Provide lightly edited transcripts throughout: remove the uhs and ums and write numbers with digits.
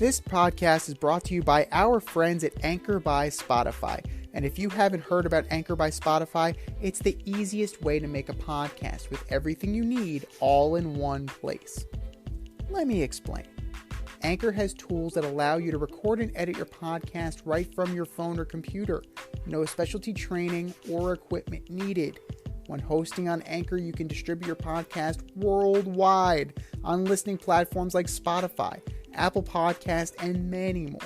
This podcast is brought to you by our friends at Anchor by Spotify. And if you haven't heard about Anchor by Spotify, it's the easiest way to make a podcast with everything you need all in one place. Let me explain. Anchor has tools that allow you to record and edit your podcast right from your phone or computer. No specialty training or equipment needed. When hosting on Anchor, you can distribute your podcast worldwide on listening platforms like Spotify, Apple Podcast, and many more.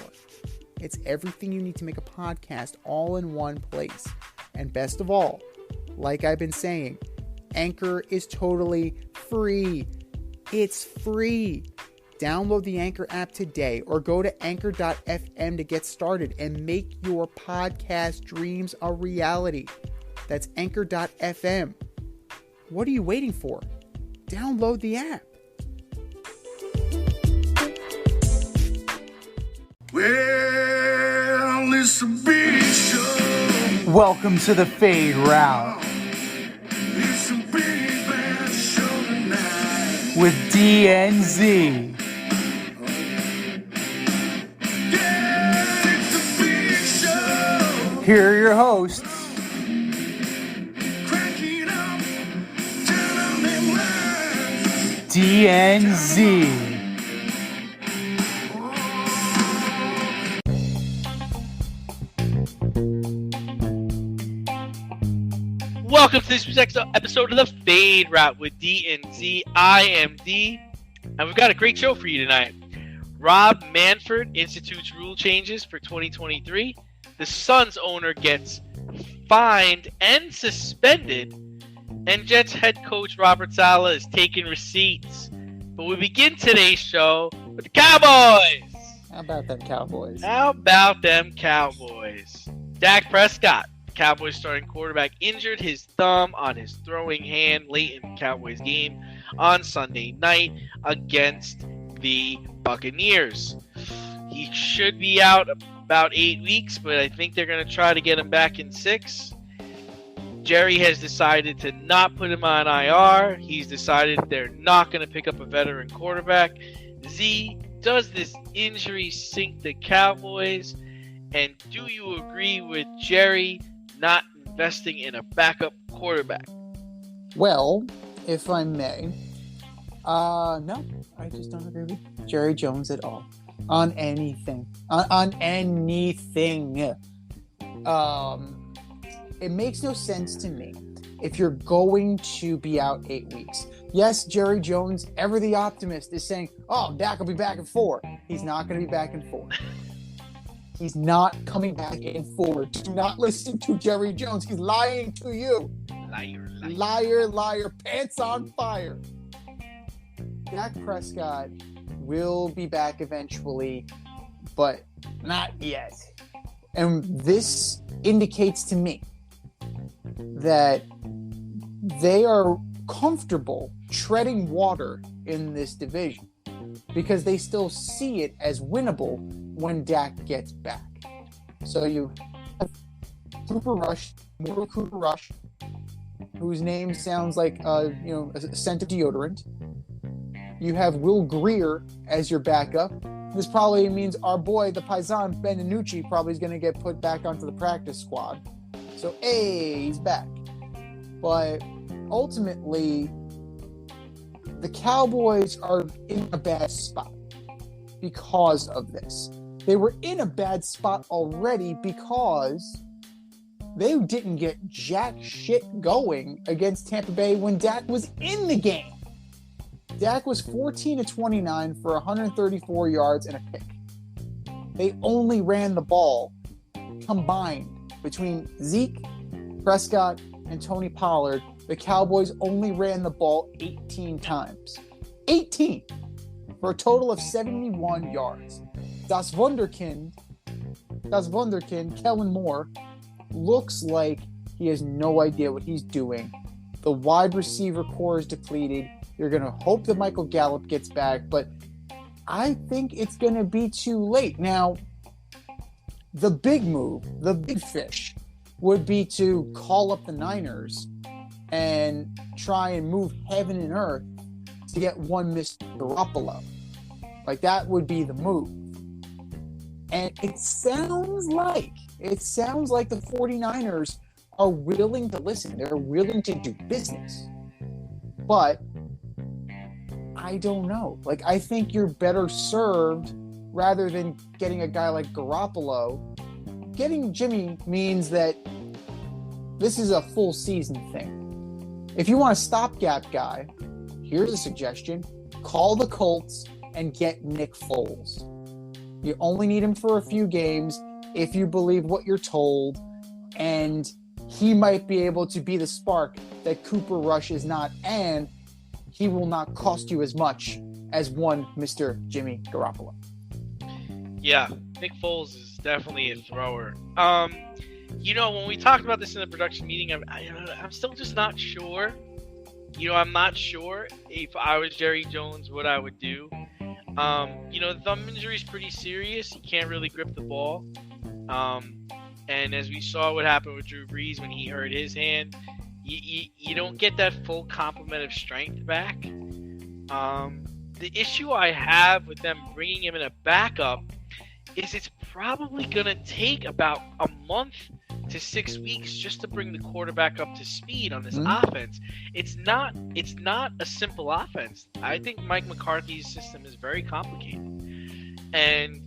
It's everything you need to make a podcast all in one place. And best of all, like I've been saying, Anchor is totally free. It's free. Download the Anchor app today or go to anchor.fm to get started and make your podcast dreams a reality. That's anchor.fm. What are you waiting for? Download the app. Well, it's a big show. Welcome to the Fade Route It's a big bad show tonight. with DNZ. Yeah, it's a big show. Here are your hosts, Crank it up, turn on them lights. DNZ. Welcome to this next episode of the Fade Route with D and Z. I am D, and we've got a great show for you tonight. Rob Manfred institutes rule changes for 2023. The Suns owner gets fined and suspended, and Jets head coach Robert Saleh is taking receipts. But we begin today's show with the Cowboys. How about them Cowboys? How about them Cowboys? Dak Prescott, Cowboys starting quarterback, injured his thumb on his throwing hand late in the Cowboys game on Sunday night against the Buccaneers. He should be out about 8 weeks, but I think they're going to try to get him back in 6. Jerry has decided to not put him on IR. He's decided they're not going to pick up a veteran quarterback. Z, does this injury sink the Cowboys? And do you agree with Jerry not investing in a backup quarterback? Well, if I may, no, I just don't agree with Jerry Jones at all on anything. On anything. It makes no sense to me if you're going to be out 8 weeks. Yes, Jerry Jones, ever the optimist, is saying, "Oh, Dak will be back in 4." He's not going to be back in 4. He's not coming back in 4. Do not listen to Jerry Jones. He's lying to you. Liar. Liar, liar, pants on fire. Dak Prescott will be back eventually, but not yet. And this indicates to me that they are comfortable treading water in this division because they still see it as winnable when Dak gets back. So you have Cooper Rush, whose name sounds like a scent of deodorant. You have Will Greer as your backup. This probably means our boy, the Paisan Ben DiNucci, probably is going to get put back onto the practice squad. So, hey, he's back. But ultimately, the Cowboys are in a bad spot because of this. They were in a bad spot already because they didn't get jack shit going against Tampa Bay when Dak was in the game. Dak was 14-29 for 134 yards and a pick. They only ran the ball combined between Zeke, Prescott, and Tony Pollard. The Cowboys only ran the ball 18 times. 18! For a total of 71 yards. Das Wunderkind, Kellen Moore, looks like he has no idea what he's doing. The wide receiver core is depleted. You're going to hope that Michael Gallup gets back, but I think it's going to be too late. Now, the big move, the big fish, would be to call up the Niners and try and move heaven and earth to get one Mr. Garoppolo. Like, that would be the move. And it sounds like the 49ers are willing to listen. They're willing to do business. But I don't know. Like, I think you're better served rather than getting a guy like Garoppolo. Getting Jimmy means that this is a full season thing. If you want a stopgap guy, here's a suggestion. Call the Colts and get Nick Foles. You only need him for a few games if you believe what you're told, and he might be able to be the spark that Cooper Rush is not, and he will not cost you as much as one Mr. Jimmy Garoppolo. Yeah, Nick Foles is definitely a thrower. When we talked about this in the production meeting, I'm still just not sure. I'm not sure if I was Jerry Jones what I would do. The thumb injury is pretty serious. He can't really grip the ball. And as we saw what happened with Drew Brees when he hurt his hand, you don't get that full complement of strength back. The issue I have with them bringing him in a backup is it's probably going to take about a month to 6 weeks just to bring the quarterback up to speed on this offense. It's not a simple offense. I think Mike McCarthy's system is very complicated. And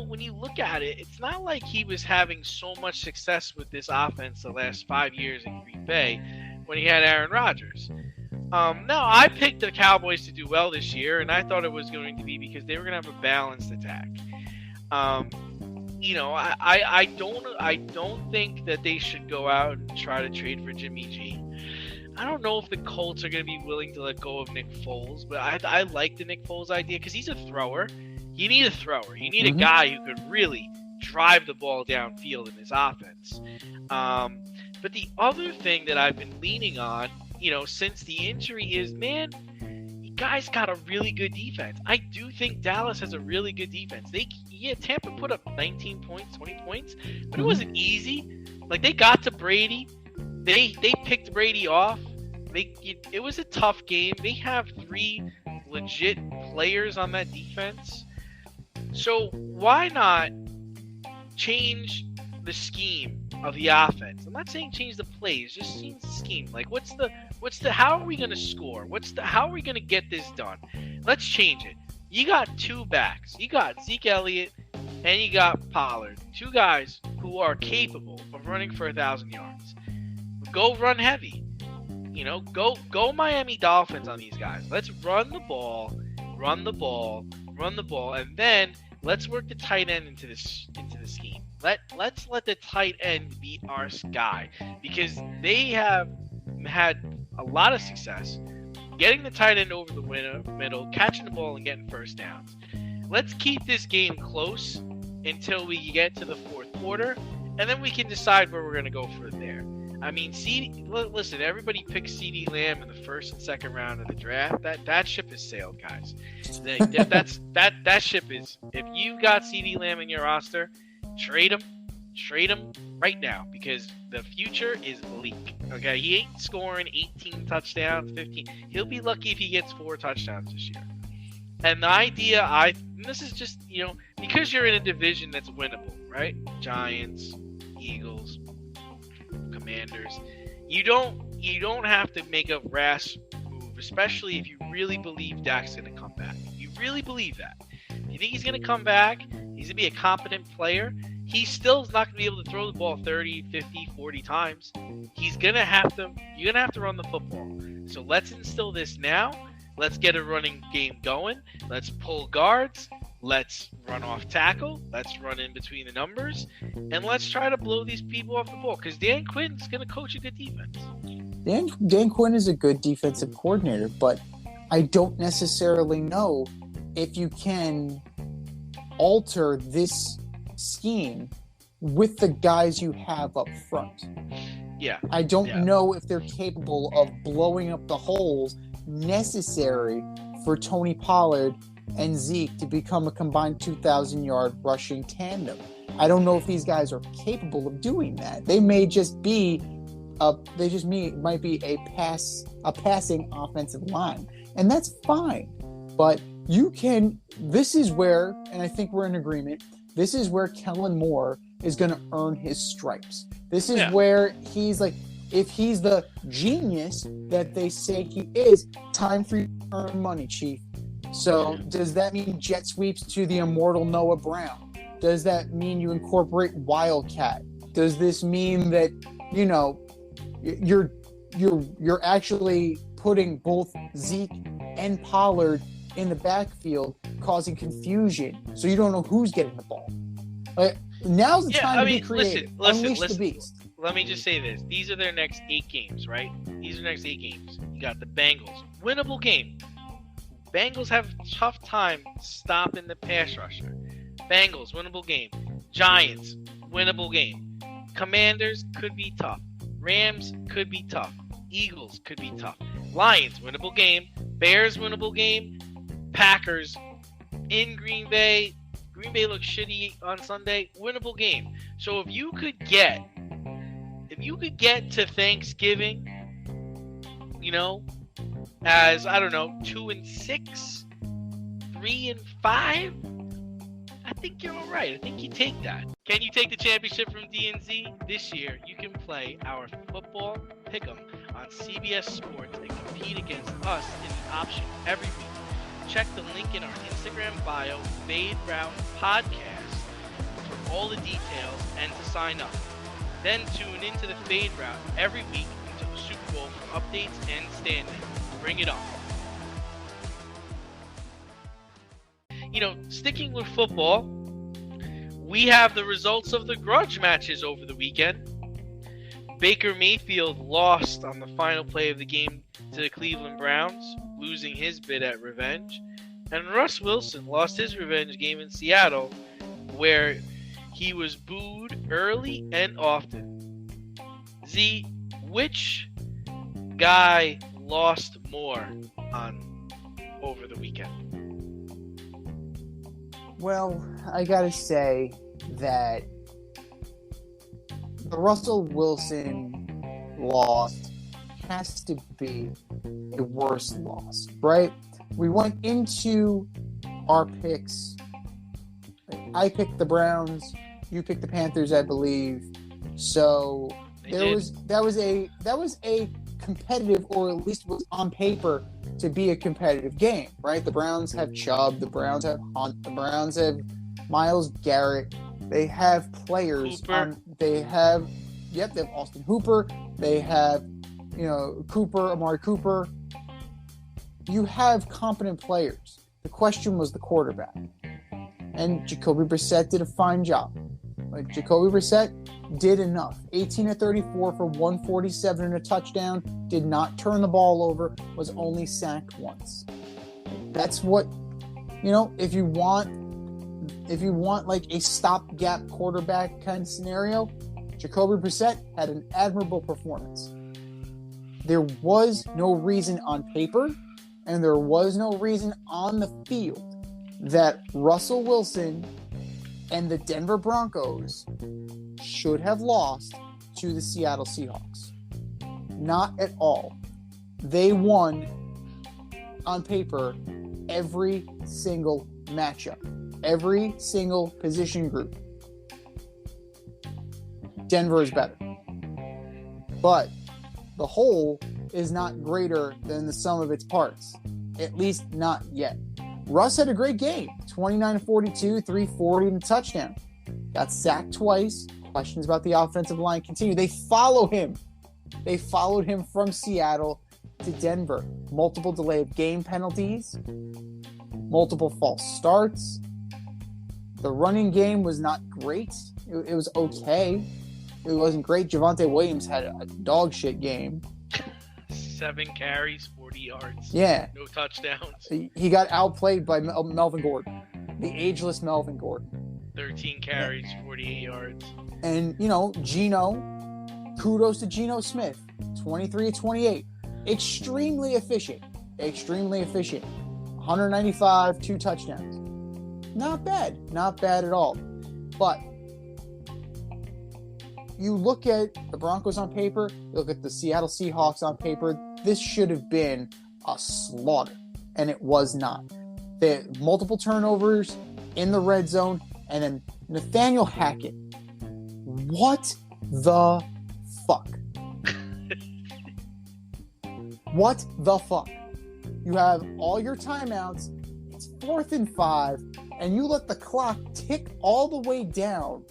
when you look at it, it's not like he was having so much success with this offense the last 5 years in Green Bay when he had Aaron Rodgers. Now, I picked the Cowboys to do well this year, and I thought it was going to be because they were going to have a balanced attack. I don't think that they should go out and try to trade for Jimmy G. I don't know if the Colts are going to be willing to let go of Nick Foles, but I like the Nick Foles idea because he's a thrower. You need a thrower. You need a guy who could really drive the ball downfield in his offense. But the other thing that I've been leaning on, since the injury is, man, you guys got a really good defense. I do think Dallas has a really good defense. Tampa put up 19 points, 20 points, but it wasn't easy. Like, they got to Brady. They picked Brady off. It was a tough game. They have 3 legit players on that defense. So why not change the scheme of the offense? I'm not saying change the plays, just change the scheme. Like, how are we going to score? How are we going to get this done? Let's change it. You got 2 backs. You got Zeke Elliott and you got Pollard. 2 guys who are capable of running for 1,000 yards. Go run heavy. Go Miami Dolphins on these guys. Let's run the ball, and then let's work the tight end into the scheme. Let's let the tight end be our guy, because they have had a lot of success getting the tight end over the middle, catching the ball, and getting first downs. Let's keep this game close until we get to the fourth quarter, and then we can decide where we're going to go from there. I mean, listen, everybody picks CeeDee Lamb in the first and second round of the draft. That ship has sailed, guys. That ship is. If you got CeeDee Lamb in your roster, trade him right now, because the future is bleak. Okay, he ain't scoring 18 touchdowns, 15. He'll be lucky if he gets 4 touchdowns this year. And the idea, this is just, because you're in a division that's winnable, right? Giants, Eagles, Commanders. You don't have to make a rash move, especially if you really believe Dak's going to come back. If you really believe that. If you think he's going to come back, he's going to be a competent player. He still is not going to be able to throw the ball 30, 50, 40 times. You're going to have to run the football. So let's instill this now. Let's get a running game going. Let's pull guards. Let's run off tackle. Let's run in between the numbers. And let's try to blow these people off the ball, because Dan Quinn's going to coach a good defense. Dan Quinn is a good defensive coordinator, but I don't necessarily know if you can alter this scheme with the guys you have up front. Yeah. I don't know if they're capable of blowing up the holes necessary for Tony Pollard and Zeke to become a combined 2,000-yard rushing tandem. I don't know if these guys are capable of doing that. They may just be might be a passing offensive line, and that's fine. But this is where, and I think we're in agreement, this is where Kellen Moore is going to earn his stripes. This is where he's like, if he's the genius that they say he is, time for you to earn money, Chief. So does that mean jet sweeps to the immortal Noah Brown? Does that mean you incorporate Wildcat? Does this mean that, you're actually putting both Zeke and Pollard in the backfield, causing confusion, so you don't know who's getting the ball? Now's the time to be creative. Unleash the beast. Let me just say this. These are their next 8 games, right? These are the next 8 games. You got the Bengals. Winnable game. Bengals have a tough time stopping the pass rusher. Bengals, winnable game. Giants, winnable game. Commanders could be tough. Rams could be tough. Eagles could be tough. Lions, winnable game. Bears, winnable game. Packers in Green Bay. Green Bay looks shitty on Sunday. Winnable game. So if you could get to Thanksgiving, as 2-6, 3-5, I think you're all right. I think you take that. Can you take the championship from DNZ? This year, you can play our football pick'em on CBS Sports and compete against us in an option every week. Check the link in our Instagram bio, Fade Route Podcast, for all the details and to sign up. Then tune into the Fade Route every week until the Super Bowl for updates and standings. Bring it on. Sticking with football, we have the results of the grudge matches over the weekend. Baker Mayfield lost on the final play of the game to the Cleveland Browns, losing his bid at revenge. And Russ Wilson lost his revenge game in Seattle, where he was booed early and often. Z, which guy lost more over the weekend? Well, I gotta say that the Russell Wilson loss has to be a worse loss, right? We went into our picks. I picked the Browns. You picked the Panthers, I believe. So that was a competitive, or at least was on paper to be a competitive game, right? The Browns have Chubb, the Browns have Hunt, the Browns have Myles Garrett. They have players. They have Austin Hooper. They have, Amari Cooper. You have competent players. The question was the quarterback. And Jacoby Brissett did a fine job. Jacoby Brissett did enough. 18 of 34 for 147 and a touchdown. Did not turn the ball over. Was only sacked once. That's what, if you want like a stopgap quarterback kind of scenario, Jacoby Brissett had an admirable performance. There was no reason on paper, and there was no reason on the field that Russell Wilson and the Denver Broncos should have lost to the Seattle Seahawks. Not at all. They won, on paper, every single matchup, every single position group. Denver is better. But the whole is not greater than the sum of its parts. At least not yet. Russ had a great game. 29-42, 340 and a touchdown. Got sacked twice. Questions about the offensive line continue. They follow him. They followed him from Seattle to Denver. Multiple delayed game penalties. Multiple false starts. The running game was not great. It was okay. It wasn't great. Javonte Williams had a dog shit game. 7 carries, 40 yards. Yeah. No touchdowns. He got outplayed by Melvin Gordon. The ageless Melvin Gordon. 13 carries, 48 yards. And, Geno, kudos to Geno Smith. 23-28. Extremely efficient. 195, 2 touchdowns. Not bad. Not bad at all. But you look at the Broncos on paper, you look at the Seattle Seahawks on paper, this should have been a slaughter, and it was not. They had multiple turnovers in the red zone, and then Nathaniel Hackett. What the fuck? What the fuck? You have all your timeouts. It's 4th and 5, and you let the clock tick all the way down.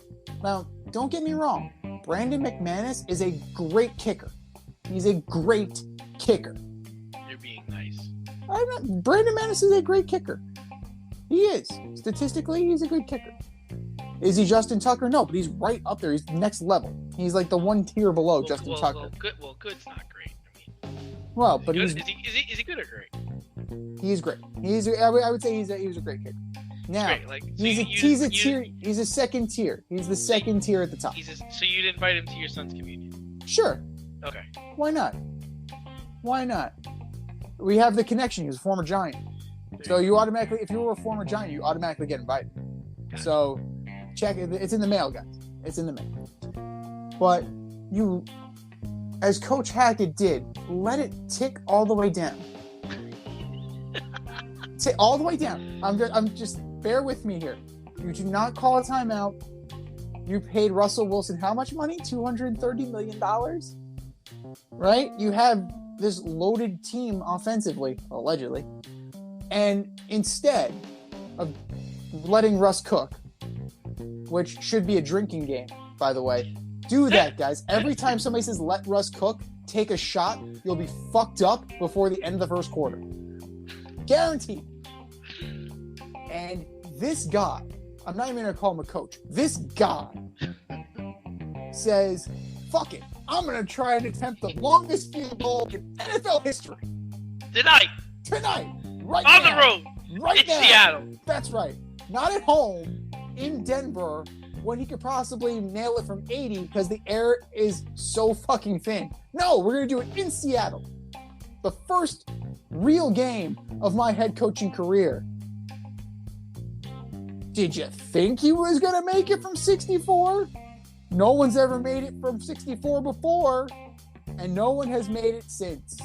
Now, don't get me wrong. Brandon McManus is a great kicker. He's a great kicker. You're being nice. Brandon McManus is a great kicker. He is. Statistically, he's a good kicker. Is he Justin Tucker? No, but he's right up there. He's next level. He's like the one tier below Justin Tucker. Good's not great. I mean, well, but is he good or great? He's great. I would say he was a great kicker. Now, he's a tier. He's a second tier. He's the second tier at the top. So you'd invite him to your son's communion? Sure. Okay. Why not? Why not? We have the connection. He was a former Giant. So you automatically, if you were a former Giant, you automatically get invited. So check it. It's in the mail, guys. It's in the mail. But you, as Coach Hackett did, let it tick all the way down. All the way down. I'm just bear with me here. You do not call a timeout. You paid Russell Wilson how much money? $230 million? Right? You have this loaded team offensively, allegedly. And instead of letting Russ cook, which should be a drinking game, by the way, do that, guys. Every time somebody says let Russ cook, take a shot, you'll be fucked up before the end of the first quarter. Guaranteed. And this guy, I'm not even going to call him a coach. This guy says, fuck it. I'm going to try and attempt the longest field goal in NFL history. Tonight. Right on now. The road. Right in now. Seattle. That's right. Not at home in Denver when he could possibly nail it from 80 because the air is so fucking thin. No, we're going to do it in Seattle. The first real game of my head coaching career. Did you think he was going to make it from 64? No one's ever made it from 64 before, and no one has made it since.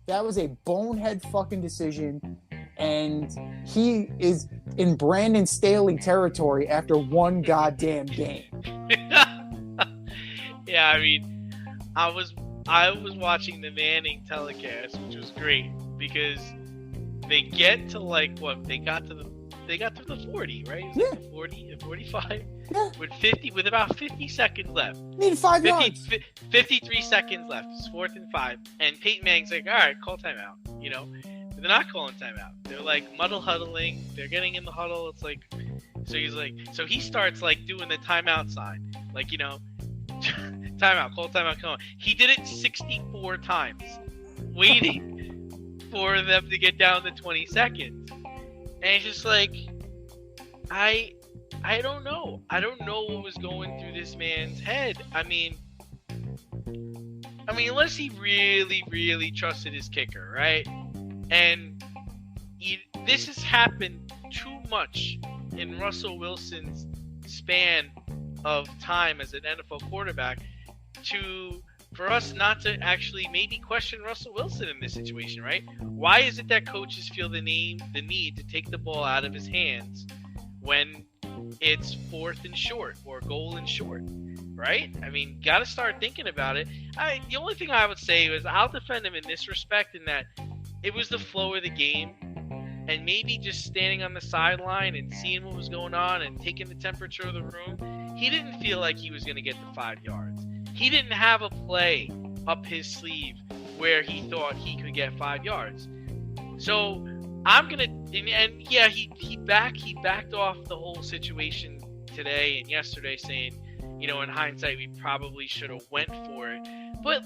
That was a bonehead fucking decision, and he is in Brandon Staley territory after one goddamn game. Yeah, I mean, I was watching the Manning telecast, which was great because they get to they got to the 40, right? Yeah. 40, 45. Yeah. With about 50 seconds left. Need 5 yards. 53 seconds left. It's 4th and 5. And Peyton Manning's like, all right, call timeout. You know, but they're not calling timeout. They're like huddling. They're getting in the huddle. It's like, so he starts like doing the timeout sign, like, you know, timeout, call timeout, come on. He did it 64 times, waiting for them to get down to 20 seconds. And it's just like, I don't know. I don't know what was going through this man's head. I mean, unless he really, really trusted his kicker, right? And this has happened too much in Russell Wilson's span of time as an NFL quarterback for us not to actually maybe question Russell Wilson in this situation, right? Why is it that coaches feel the need to take the ball out of his hands when it's 4th and short or goal and short, right? I mean, got to start thinking about it. The only thing I would say was I'll defend him in this respect, in that it was the flow of the game, and maybe just standing on the sideline and seeing what was going on and taking the temperature of the room, he didn't feel like he was going to get the 5 yards. He didn't have a play up his sleeve where he thought he could get 5 yards. So he backed off the whole situation today and yesterday, saying, you know, in hindsight, we probably should have went for it. But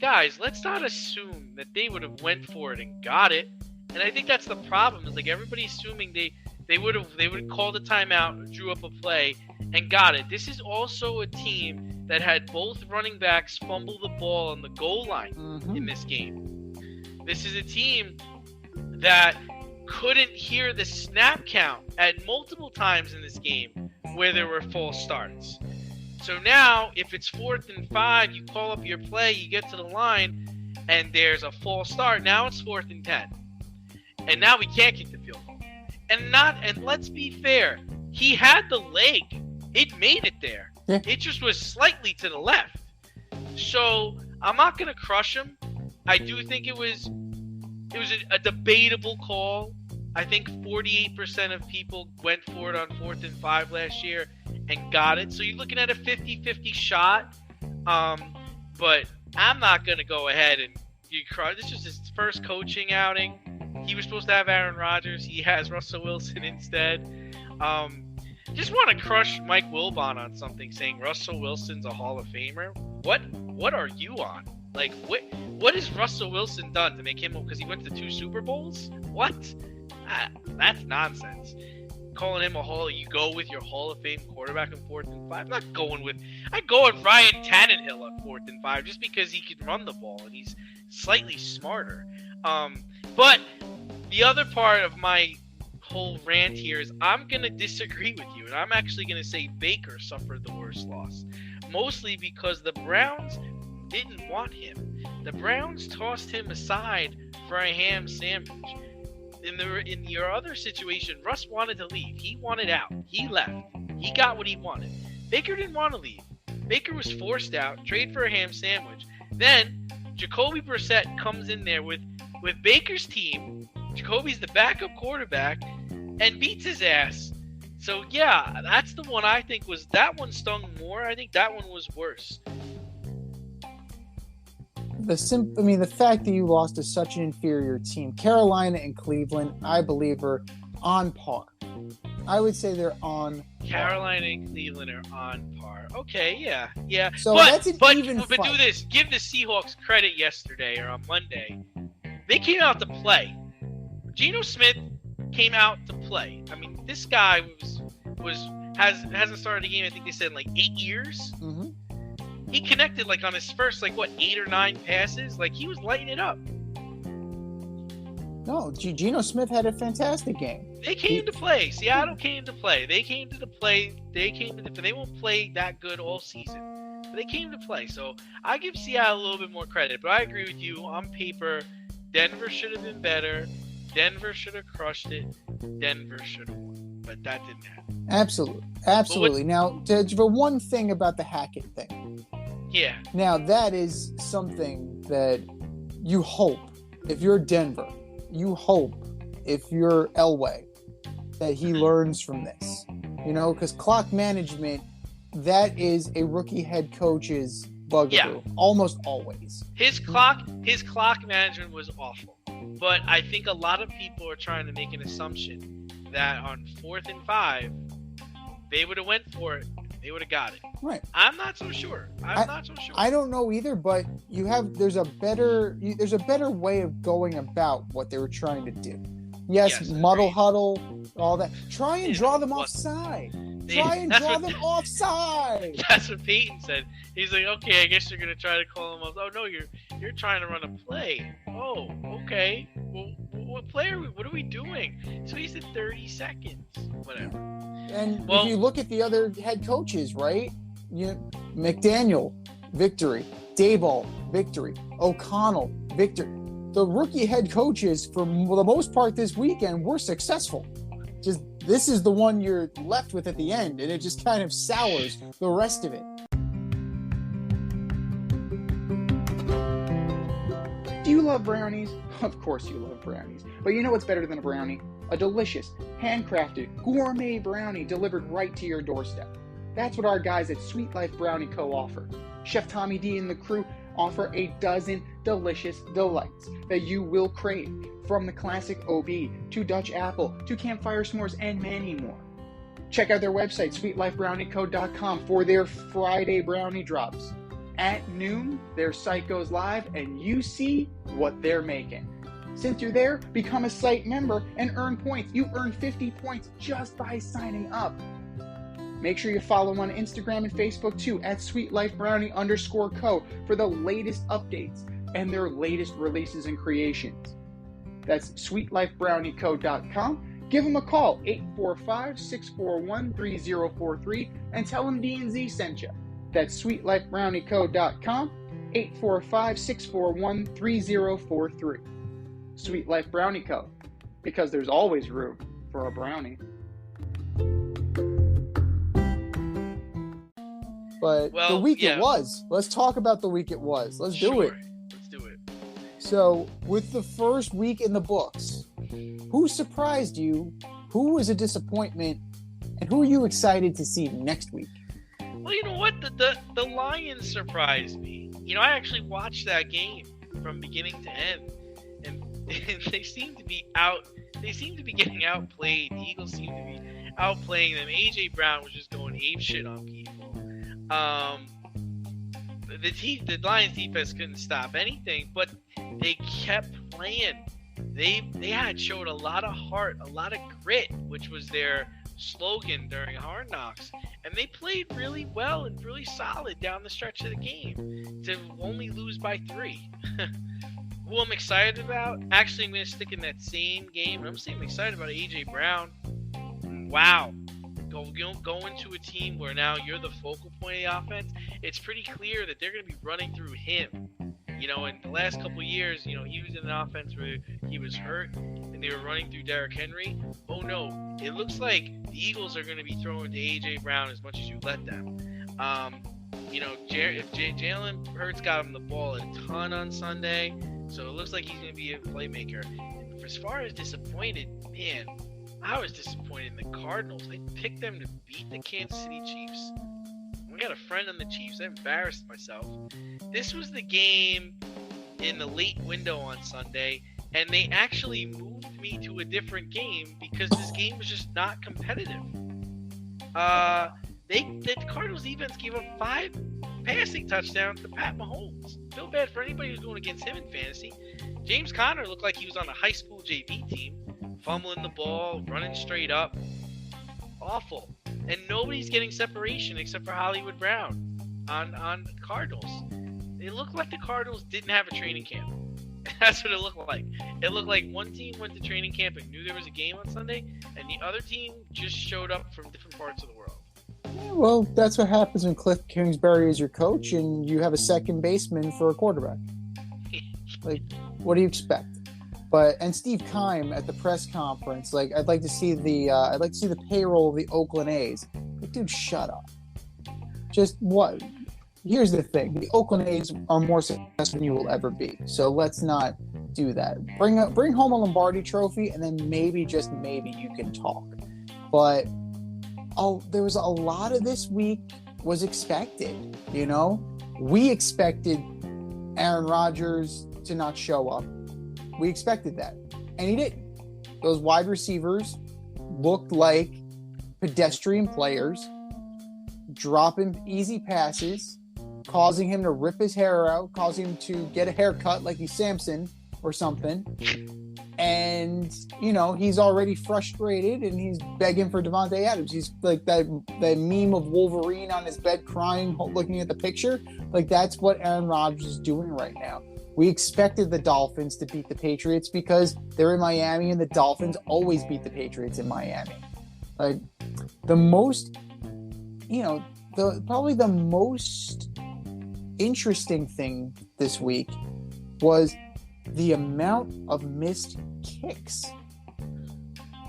guys, let's not assume that they would have went for it and got it. And I think that's the problem. Is like everybody's assuming they would have called a timeout, drew up a play, and got it. This is also a team that had both running backs fumble the ball on the goal line in this game. This is a team that couldn't hear the snap count at multiple times in this game where there were false starts. So now, if it's 4th and 5, you call up your play, you get to the line, and there's a false start. Now it's 4th and 10. and now we can't kick the field goal. And let's be fair, he had the leg. It made it there. Yeah. It just was slightly to the left. So I'm not gonna crush him. I do think it was a debatable call. I think 48% of people went for it on 4th and 5 last year and got it. So you're looking at a 50-50 shot. But I'm not going to go ahead and this was his first coaching outing. He was supposed to have Aaron Rodgers. He has Russell Wilson instead. Just want to crush Mike Wilbon on something, saying Russell Wilson's a Hall of Famer. What are you on? Like, what has Russell Wilson done to make him, because he went to 2 Super Bowls? What? That's nonsense. Calling him you go with your Hall of Fame quarterback on 4th and 5. I go with Ryan Tannehill on 4th and 5 just because he can run the ball and he's slightly smarter. But the other part of my whole rant here is I'm going to disagree with you, and I'm actually going to say Baker suffered the worst loss. Mostly because the Browns didn't want him. The Browns tossed him aside for a ham sandwich. In your other situation, Russ wanted to leave. He wanted out. He left. He got what he wanted. Baker didn't want to leave. Baker was forced out, trade for a ham sandwich. Then Jacoby Brissett comes in there with Baker's team. Jacoby's the backup quarterback and beats his ass. So yeah, that's the one I think that one stung more. I think that one was worse. The fact that you lost to such an inferior team, Carolina and Cleveland, I believe are on par. I would say they're on Carolina and Cleveland are on par. Okay, yeah. So that's an even but fight. Do this. Give the Seahawks credit yesterday or on Monday. They came out to play. Geno Smith came out to play. I mean, this guy hasn't started a game, I think they said, in like 8 years. Mm-hmm. He connected like on his first 8 or 9 passes. Like, he was lighting it up. No, Geno Smith had a fantastic game. They came to play. Seattle came to play. They came to play. They won't play that good all season. But they came to play. So I give Seattle a little bit more credit. But I agree with you. On paper, Denver should have been better. Denver should have crushed it. Denver should have won. But that didn't happen. Absolutely. Now, for one thing about the Hackett thing. Yeah. Now, that is something that you hope, if you're Denver, you hope, if you're Elway, that he learns from this. Because clock management, that is a rookie head coach's bugaboo, almost always. His clock management was awful. But I think a lot of people are trying to make an assumption that on 4th and 5, they would have went for it. They would have got it. Right. I'm not so sure. I don't know either, but there's a better way of going about what they were trying to do. Yes, muddle huddle, all that. Try and draw them offside. Offside. That's what Peyton said. He's like, okay, I guess you're gonna try to call them off. Oh no, you're trying to run a play. Oh, okay. Well, what are we doing? So he said 30 seconds. Whatever. And if you look at the other head coaches, right? McDaniel, victory. Daboll, victory. O'Connell, victory. The rookie head coaches, for the most part this weekend, were successful. Just this is the one you're left with at the end, and it just kind of sours the rest of it. Do you love brownies? Of course you love brownies. But you know what's better than a brownie? A delicious, handcrafted, gourmet brownie delivered right to your doorstep. That's what our guys at Sweet Life Brownie Co. offer. Chef Tommy D and the crew offer a dozen delicious delights that you will crave, from the classic OB to Dutch apple to campfire s'mores and many more. Check out their website, sweetlifebrownieco.com, for their Friday brownie drops. At noon, their site goes live and you see what they're making. Since you're there, become a site member and earn points. You earn 50 points just by signing up. Make sure you follow them on Instagram and Facebook too, at sweetlifebrownie_co, for the latest updates and their latest releases and creations. That's sweetlifebrownieco.com. Give them a call, 845-641-3043, and tell them D&Z sent you. That's sweetlifebrownieco.com, 845-641-3043. Sweet Life Brownie Co. because there's always room for a brownie. But the week it was. Let's talk about the week it was. Let's do it. Let's do it. So, with the first week in the books, who surprised you? Who was a disappointment? And who are you excited to see next week? Well, you know what? The Lions surprised me. You know, I actually watched that game from beginning to end, and they seem to be getting outplayed. The Eagles seem to be outplaying them. AJ Brown was just going ape shit on people. The Lions defense couldn't stop anything, but they kept playing. They had showed a lot of heart, a lot of grit, which was their slogan during Hard Knocks, and they played really well and really solid down the stretch of the game to only lose by 3. Who I'm excited about? Actually, I'm going to stick in that same game. I'm excited about AJ Brown. Wow. Go into a team where now you're the focal point of the offense. It's pretty clear that they're going to be running through him. You know, in the last couple of years, you know, he was in an offense where he was hurt and they were running through Derrick Henry. Oh no, it looks like the Eagles are going to be throwing to AJ Brown as much as you let them. You know, if Jalen Hurts got him the ball a ton on Sunday, so it looks like he's going to be a playmaker. And as far as disappointed, man, I was disappointed in the Cardinals. They picked them to beat the Kansas City Chiefs. I got a friend on the Chiefs. I embarrassed myself. This was the game in the late window on Sunday, and they actually moved me to a different game because this game was just not competitive. The Cardinals defense gave up 5 passing touchdowns to Pat Mahomes. Feel bad for anybody who's going against him in fantasy. James Conner looked like he was on a high school JV team, fumbling the ball, running straight up. Awful. And nobody's getting separation except for Hollywood Brown on the Cardinals. It looked like the Cardinals didn't have a training camp. That's what it looked like. It looked like one team went to training camp and knew there was a game on Sunday, and the other team just showed up from different parts of the world. Yeah, well, that's what happens when Cliff Kingsbury is your coach and you have a second baseman for a quarterback. Like, what do you expect? And Steve Keim at the press conference, like, I'd like to see the payroll of the Oakland A's. Like, dude, shut up. Just what? Here's the thing: the Oakland A's are more successful than you will ever be. So let's not do that. Bring home a Lombardi Trophy, and then maybe, just maybe, you can talk. But there was a lot of this week was expected. You know, we expected Aaron Rodgers to not show up. We expected that, and he didn't. Those wide receivers looked like pedestrian players, dropping easy passes, causing him to rip his hair out, causing him to get a haircut like he's Samson or something. And, you know, he's already frustrated, and he's begging for Devontae Adams. He's like that meme of Wolverine on his bed crying, looking at the picture. Like, that's what Aaron Rodgers is doing right now. We expected the Dolphins to beat the Patriots because they're in Miami, and the Dolphins always beat the Patriots in Miami. Like, probably the most interesting thing this week was the amount of missed kicks.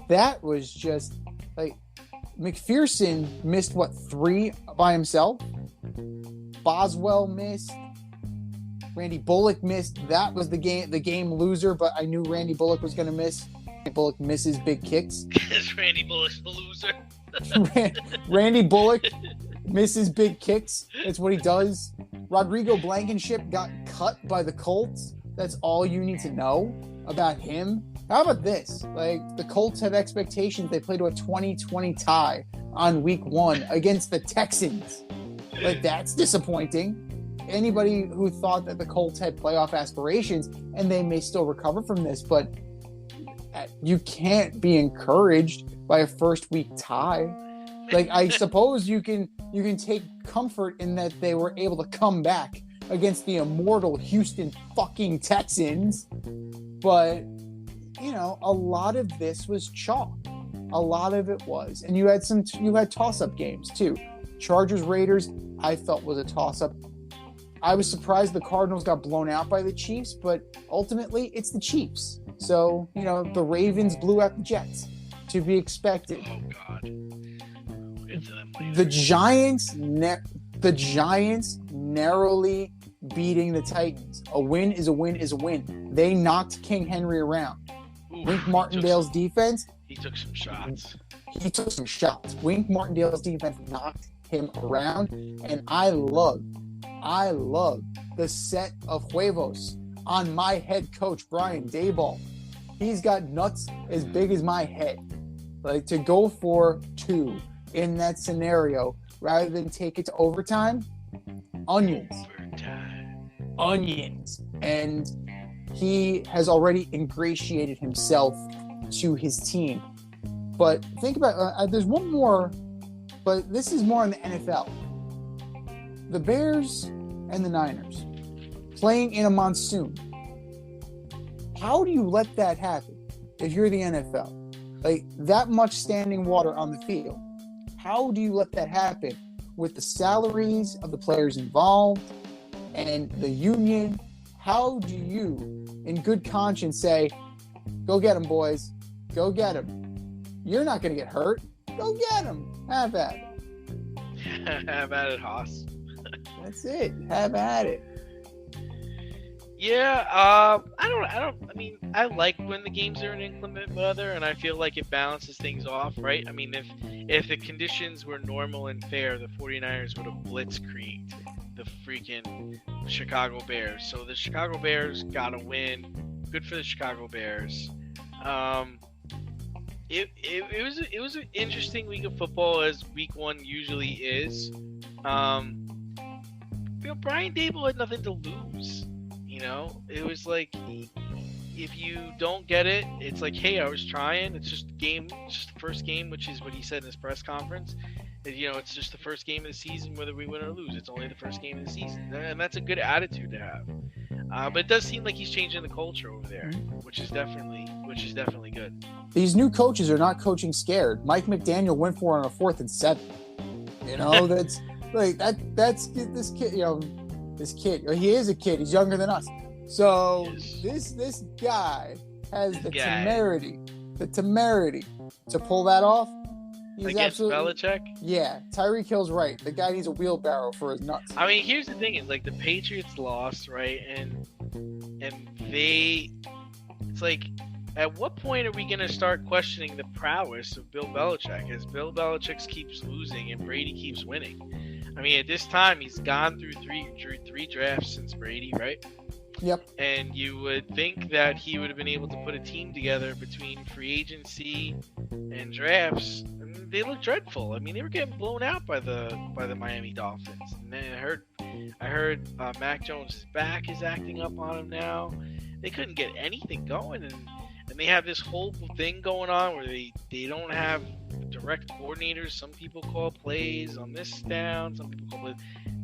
That was just like, McPherson missed 3 by himself. Boswell missed. Randy Bullock missed. That was the game loser, but I knew Randy Bullock was going to miss. Randy Bullock misses big kicks. Is Randy Bullock the loser? Randy Bullock misses big kicks. That's what he does. Rodrigo Blankenship got cut by the Colts. That's all you need to know about him. How about this? Like, the Colts have expectations. They play to a 20-20 tie on week 1 against the Texans. Like, that's disappointing. Anybody who thought that the Colts had playoff aspirations, and they may still recover from this, but you can't be encouraged by a first week tie. Like, I suppose you can take comfort in that they were able to come back against the immortal Houston fucking Texans. But, you know, a lot of this was chalk. A lot of it was. And you had toss-up games too. Chargers Raiders, I felt, was a toss-up. I was surprised the Cardinals got blown out by the Chiefs, but ultimately it's the Chiefs. So, the Ravens blew out the Jets. To be expected. Oh, God. We'll get to them later. The Giants narrowly beating the Titans. A win is a win is a win. They knocked King Henry around. Oof, Wink Martindale's defense. He took some shots. Wink Martindale's defense knocked him around. And I love the set of huevos on my head coach, Brian Daboll. He's got nuts as big as my head. Like, to go for 2 in that scenario rather than take it to overtime, onions. And he has already ingratiated himself to his team. But think about there's one more, but this is more in the NFL. The Bears and the Niners playing in a monsoon. How do you let that happen if you're the NFL? Like, that much standing water on the field. How do you let that happen with the salaries of the players involved and the union? How do you, in good conscience, say, go get them, boys. Go get them. You're not going to get hurt. Go get them. Have at it. Have at it, Haas. That's it. Have at it. Yeah, I mean, I like when the games are in inclement weather, and I feel like it balances things off, right? I mean, if the conditions were normal and fair, the 49ers would have blitzkrieged the freaking Chicago Bears. So the Chicago Bears got a win. Good for the Chicago Bears. It was an interesting week of football, as week 1 usually is. Brian Daboll had nothing to lose. It was like, if you don't get it, it's like, hey, I was trying. It's just a game. It's just the first game, which is what he said in his press conference. It's just the first game of the season, whether we win or lose. It's only the first game of the season, and that's a good attitude to have. But it does seem like he's changing the culture over there, which is definitely good. These new coaches are not coaching scared. Mike McDaniel went for it on a 4th and 7. That's like that's this kid. This kid, he is a kid. He's younger than us. So this guy has the temerity to pull that off. He's against Belichick? Yeah, Tyreek Hill's right. The guy needs a wheelbarrow for his nuts. I mean, here's the thing: is like the Patriots lost, right? And it's like, at what point are we going to start questioning the prowess of Bill Belichick as Bill Belichick keeps losing and Brady keeps winning? I mean, at this time, he's gone through three drafts since Brady, right? Yep. And you would think that he would have been able to put a team together between free agency and drafts. And they look dreadful. I mean, they were getting blown out by the Miami Dolphins. And then I heard Mac Jones' back is acting up on him now. They couldn't get anything going, and they have this whole thing going on where they don't have direct coordinators. Some people call plays on this down. Some people call plays.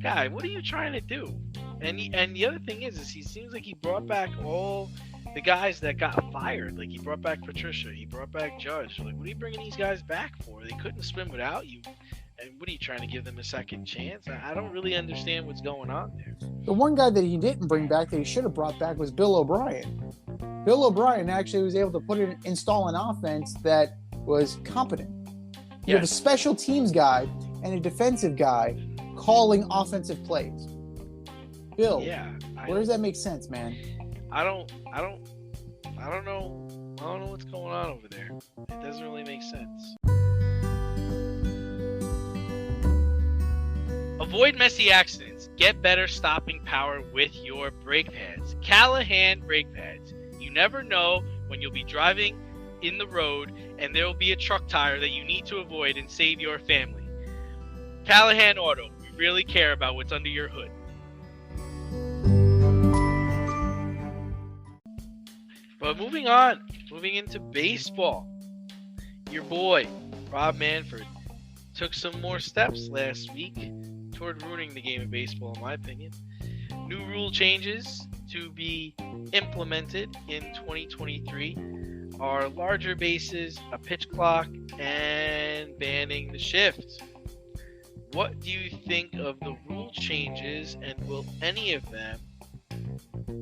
Guy, what are you trying to do? And the other thing is he seems like he brought back all the guys that got fired. Like, he brought back Patricia. He brought back Judge. Like, what are you bringing these guys back for? They couldn't swim without you. And what are you trying to give them a second chance? I don't really understand what's going on there. The one guy that he didn't bring back that he should have brought back was Bill O'Brien. Bill O'Brien actually was able to install an offense that was competent. You have a special teams guy and a defensive guy calling offensive plays. Bill, where does that make sense, man? I don't know. I don't know what's going on over there. It doesn't really make sense. Avoid messy accidents. Get better stopping power with your brake pads. Callahan brake pads. You never know when you'll be driving in the road and there will be a truck tire that you need to avoid and save your family. Callahan Auto. We really care about what's under your hood. But moving into baseball. Your boy, Rob Manfred, took some more steps last week toward ruining the game of baseball, in my opinion. New rule changes to be implemented in 2023 are larger bases, a pitch clock, and banning the shift. What do you think of the rule changes, and will any of them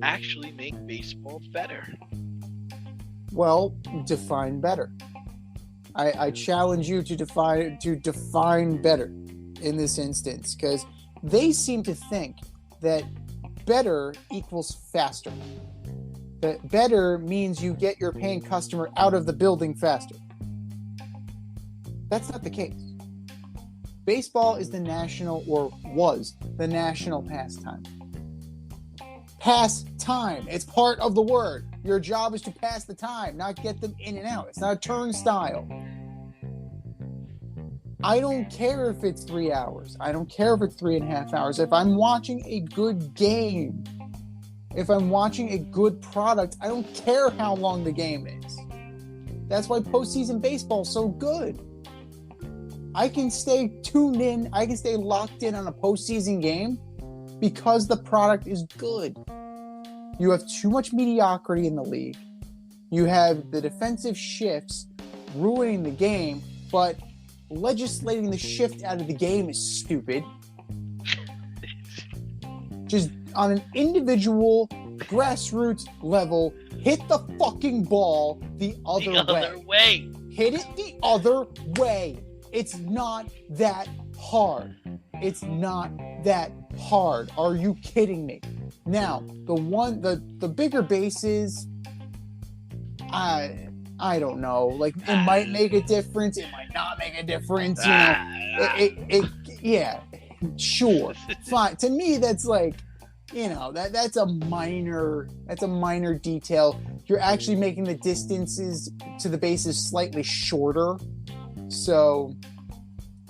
actually make baseball better? Well, define better. I challenge you to define better in this instance, because they seem to think that better equals faster. That better means you get your paying customer out of the building faster. That's not the case. Baseball is the national, or was the national pastime. Pastime. It's part of the word. Your job is to pass the time, not get them in and out. It's not a turnstile. I don't care if it's 3 hours. I don't care if it's 3.5 hours. If I'm watching a good game, if I'm watching a good product, I don't care how long the game is. That's why postseason baseball is so good. I can stay tuned in. I can stay locked in on a postseason game because the product is good. You have too much mediocrity in the league. You have the defensive shifts ruining the game, but legislating the shift out of the game is stupid. Just on an individual, grassroots level, hit the fucking ball the other way. Hit it the other way. It's not that hard. It's not that hard. Are you kidding me? Now, the bigger bases, I don't know. Like, it might make a difference. It might not make a difference. You know, yeah, sure, fine. To me, that's like, you know, that's a minor detail. You're actually making the distances to the bases slightly shorter, so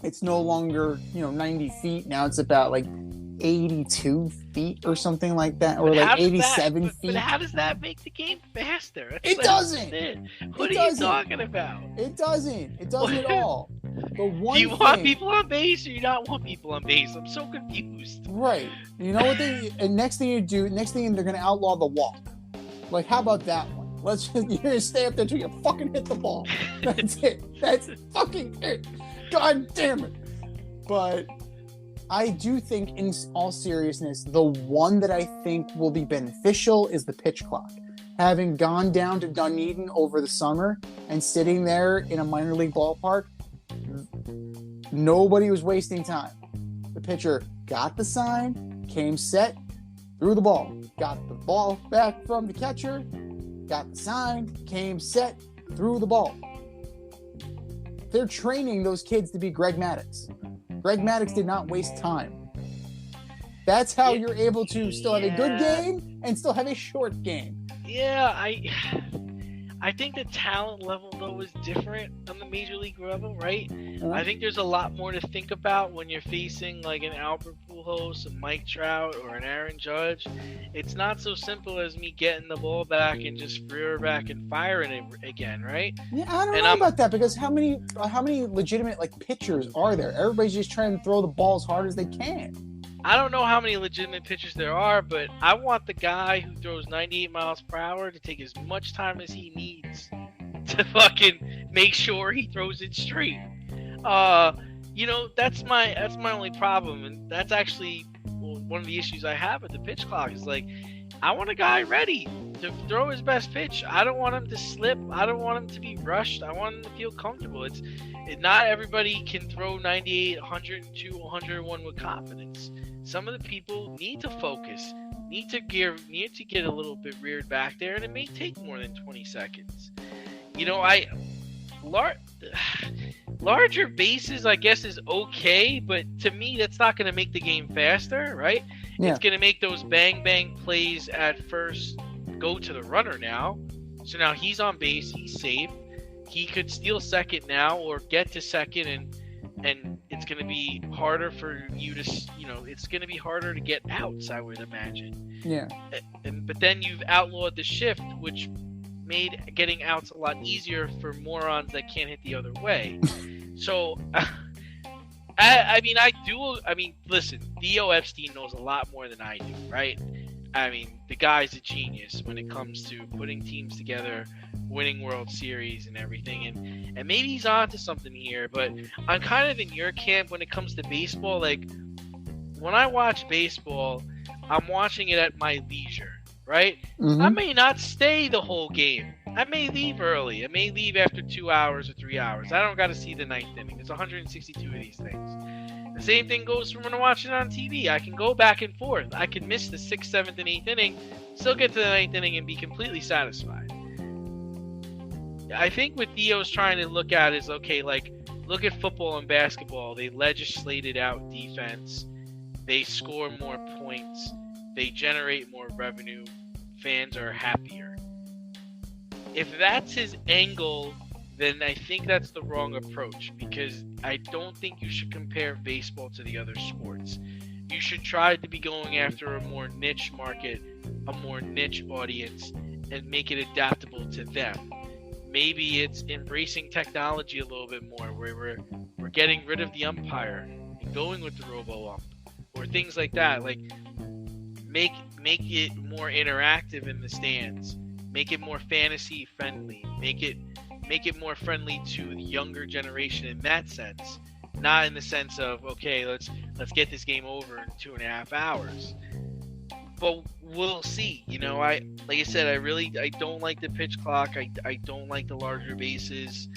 it's no longer, 90 feet. Now it's about like 82 feet or something like that, or like 87 feet. But how does that make the game faster? It doesn't. What are you talking about? It doesn't. It doesn't at all. The one Do you want people on base, or you not want people on base? I'm so confused. Right. You know what next thing they're going to outlaw the walk. Like, how about that one? You're going to stay up there till you fucking hit the ball. That's it. That's fucking it. God damn it. But I do think, in all seriousness, the one that I think will be beneficial is the pitch clock. Having gone down to Dunedin over the summer and sitting there in a minor league ballpark, nobody was wasting time. The pitcher got the sign, came set, threw the ball. Got the ball back from the catcher, got the sign, came set, threw the ball. They're training those kids to be Greg Maddux. Greg Maddux did not waste time. That's how you're able to still have a good game and still have a short game. Yeah, I think the talent level, though, is different on the major league level, right? I think there's a lot more to think about when you're facing like an Albert Pujols, a Mike Trout, or an Aaron Judge. It's not so simple as me getting the ball back and just rear back and firing it again, right? Yeah, I don't know about that, because how many legitimate like pitchers are there? Everybody's just trying to throw the ball as hard as they can. I don't know how many legitimate pitchers there are, but I want the guy who throws 98 miles per hour to take as much time as he needs to fucking make sure he throws it straight. That's my only problem, and that's actually one of the issues I have with the pitch clock. Is like, I want a guy ready to throw his best pitch. I don't want him to slip. I don't want him to be rushed. I want him to feel comfortable. Not everybody can throw 98, 102, 101 with confidence. Some of the people need to focus, need to get a little bit reared back there, and it may take more than 20 seconds. Larger bases, I guess, is okay, but to me, that's not going to make the game faster, right? Yeah. It's going to make those bang plays at first go to the runner now. So now he's on base, he's safe. He could steal second now or get to second, and it's going to be harder for you to, it's going to be harder to get outs, I would imagine. Yeah. But then you've outlawed the shift, which made getting outs a lot easier for morons that can't hit the other way. So, listen, Theo Epstein knows a lot more than I do, right? I mean, the guy's a genius when it comes to putting teams together, winning World Series and everything, and maybe he's onto something here, but I'm kind of in your camp when it comes to baseball. Like, when I watch baseball, I'm watching it at my leisure, right? Mm-hmm. I may not stay the whole game. I may leave early. I may leave after 2 hours or 3 hours. I don't got to see the ninth inning. There's 162 of these things. The same thing goes for when I'm watching on TV. I can go back and forth. I can miss the 6th, 7th, and 8th inning, still get to the ninth inning and be completely satisfied. I think what Theo's trying to look at is, okay, like, look at football and basketball. They legislated out defense. They score more points. They generate more revenue. Fans are happier. If that's his angle, then I think that's the wrong approach, because I don't think you should compare baseball to the other sports. You should try to be going after a more niche market, a more niche audience, and make it adaptable to them. Maybe it's embracing technology a little bit more, where we're getting rid of the umpire and going with the robo-ump, or things like that. Like, make it more interactive in the stands. Make it more fantasy friendly. Make it more friendly to the younger generation in that sense, not in the sense of, okay, let's get this game over in 2.5 hours. But we'll see. You know, like I said, I don't like the pitch clock. I don't like the larger bases,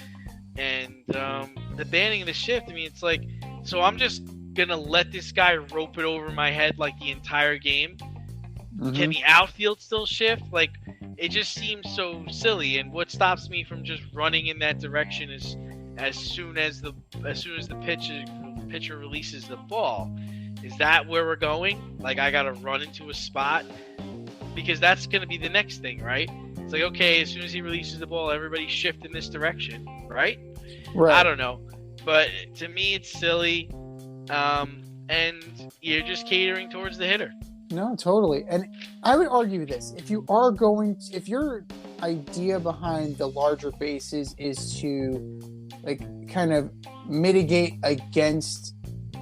and the banning of the shift. I mean, it's like, so I'm just gonna let this guy rope it over my head like the entire game. Mm-hmm. Can the outfield still shift? Like, it just seems so silly. And what stops me from just running in that direction is as soon as the pitcher releases the ball. Is that where we're going? Like, I gotta run into a spot? Because that's gonna be the next thing, right? It's like, okay, as soon as he releases the ball, everybody shift in this direction, right? I don't know. But to me, it's silly. And you're just catering towards the hitter. No, totally. And I would argue this. If your idea behind the larger bases is to, like, kind of mitigate against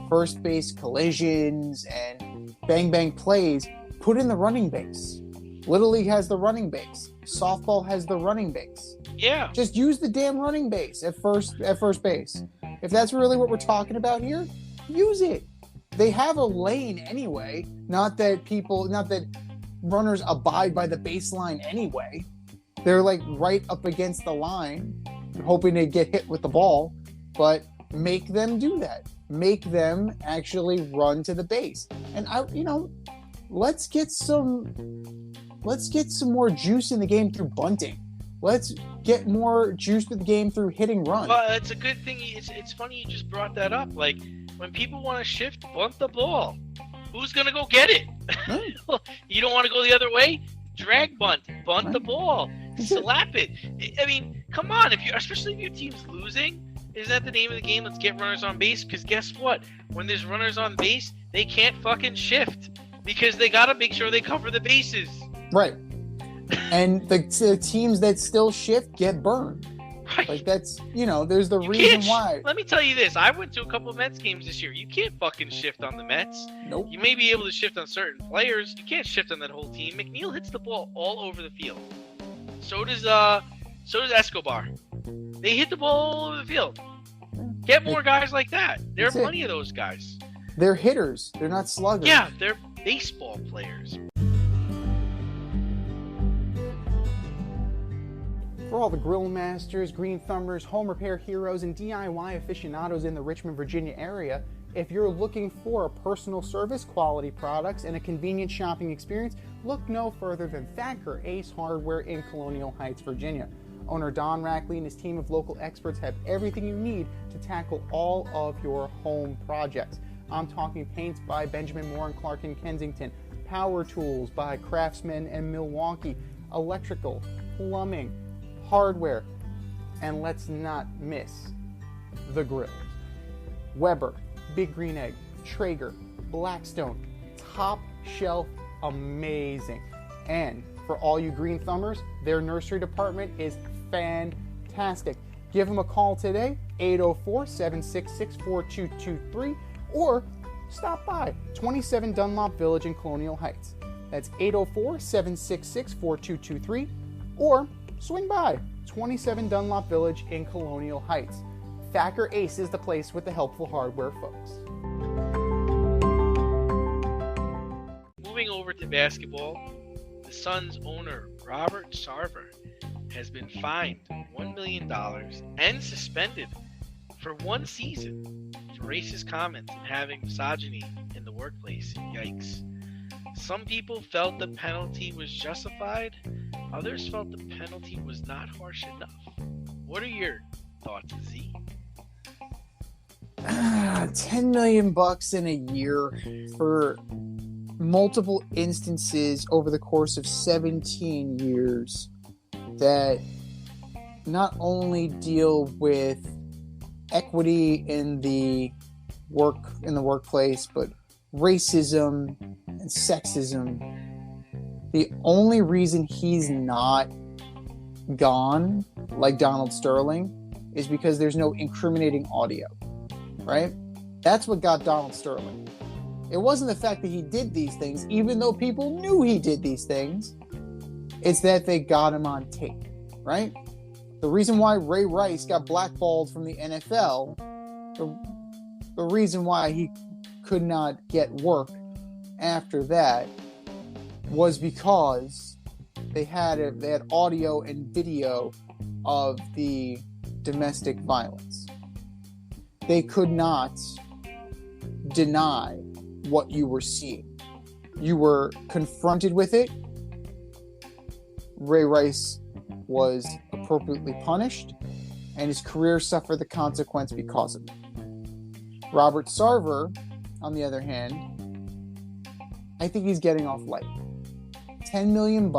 first base collisions and bang bang plays, put in the running base. Little League has the running base. Softball has the running base. Yeah. Just use the damn running base at first base. If that's really what we're talking about here, use it. They have a lane anyway. Not that runners abide by the baseline anyway. They're like right up against the line, hoping to get hit with the ball. But make them do that. Make them actually run to the base. And let's get some more juice in the game through bunting. Let's get more juice to the game through hitting run. Well, it's a good thing. It's funny you just brought that up. Like, when people want to shift, bunt the ball. Who's going to go get it? You don't want to go the other way? Drag bunt the ball, slap it. I mean, come on, especially if your team's losing, isn't that the name of the game? Let's get runners on base, because guess what? When there's runners on base, they can't fucking shift, because they got to make sure they cover the bases. Right. And the teams that still shift get burned. Right. Like, that's, there's the reason why. Let me tell you this. I went to a couple of Mets games this year. You can't fucking shift on the Mets. Nope. You may be able to shift on certain players. You can't shift on that whole team. McNeil hits the ball all over the field. So does Escobar. They hit the ball all over the field. Get more guys like that. There are plenty of those guys. They're hitters. They're not sluggers. Yeah, they're baseball players. For all the grill masters, green thumbers, home repair heroes, and DIY aficionados in the Richmond, Virginia area, if you're looking for personal service, quality products, and a convenient shopping experience, look no further than Thacker Ace Hardware in Colonial Heights, Virginia. Owner Don Rackley and his team of local experts have everything you need to tackle all of your home projects. I'm talking paints by Benjamin Moore and Clark in Kensington, power tools by Craftsman and Milwaukee, electrical, plumbing, hardware, and let's not miss the grills. Weber, Big Green Egg, Traeger, Blackstone, top shelf, amazing. And for all you green thumbers, their nursery department is fantastic. Give them a call today, 804-766-4223, or stop by 27 Dunlop Village in Colonial Heights. That's 804-766-4223, or swing by 27 Dunlop Village in Colonial Heights. Thacker Ace is the place with the helpful hardware folks. Moving over to basketball, the Suns owner Robert Sarver has been fined $1 million and suspended for 1 season for racist comments and having misogyny in the workplace. Yikes. Some people felt the penalty was justified. Others felt the penalty was not harsh enough. What are your thoughts, Z? $10 million in a year for multiple instances over the course of 17 years that not only deal with equity in the workplace, but racism and sexism. The only reason he's not gone like Donald Sterling is because there's no incriminating audio, right? That's what got Donald Sterling. It wasn't the fact that he did these things, even though people knew he did these things. It's that they got him on tape, right? The reason why Ray Rice got blackballed from the NFL, the reason why he could not get work after that was because they had audio and video of the domestic violence. They could not deny what you were seeing. You were confronted with it. Ray Rice was appropriately punished, and his career suffered the consequence because of it. Robert Sarver, on the other hand, I think he's getting off light. $10 million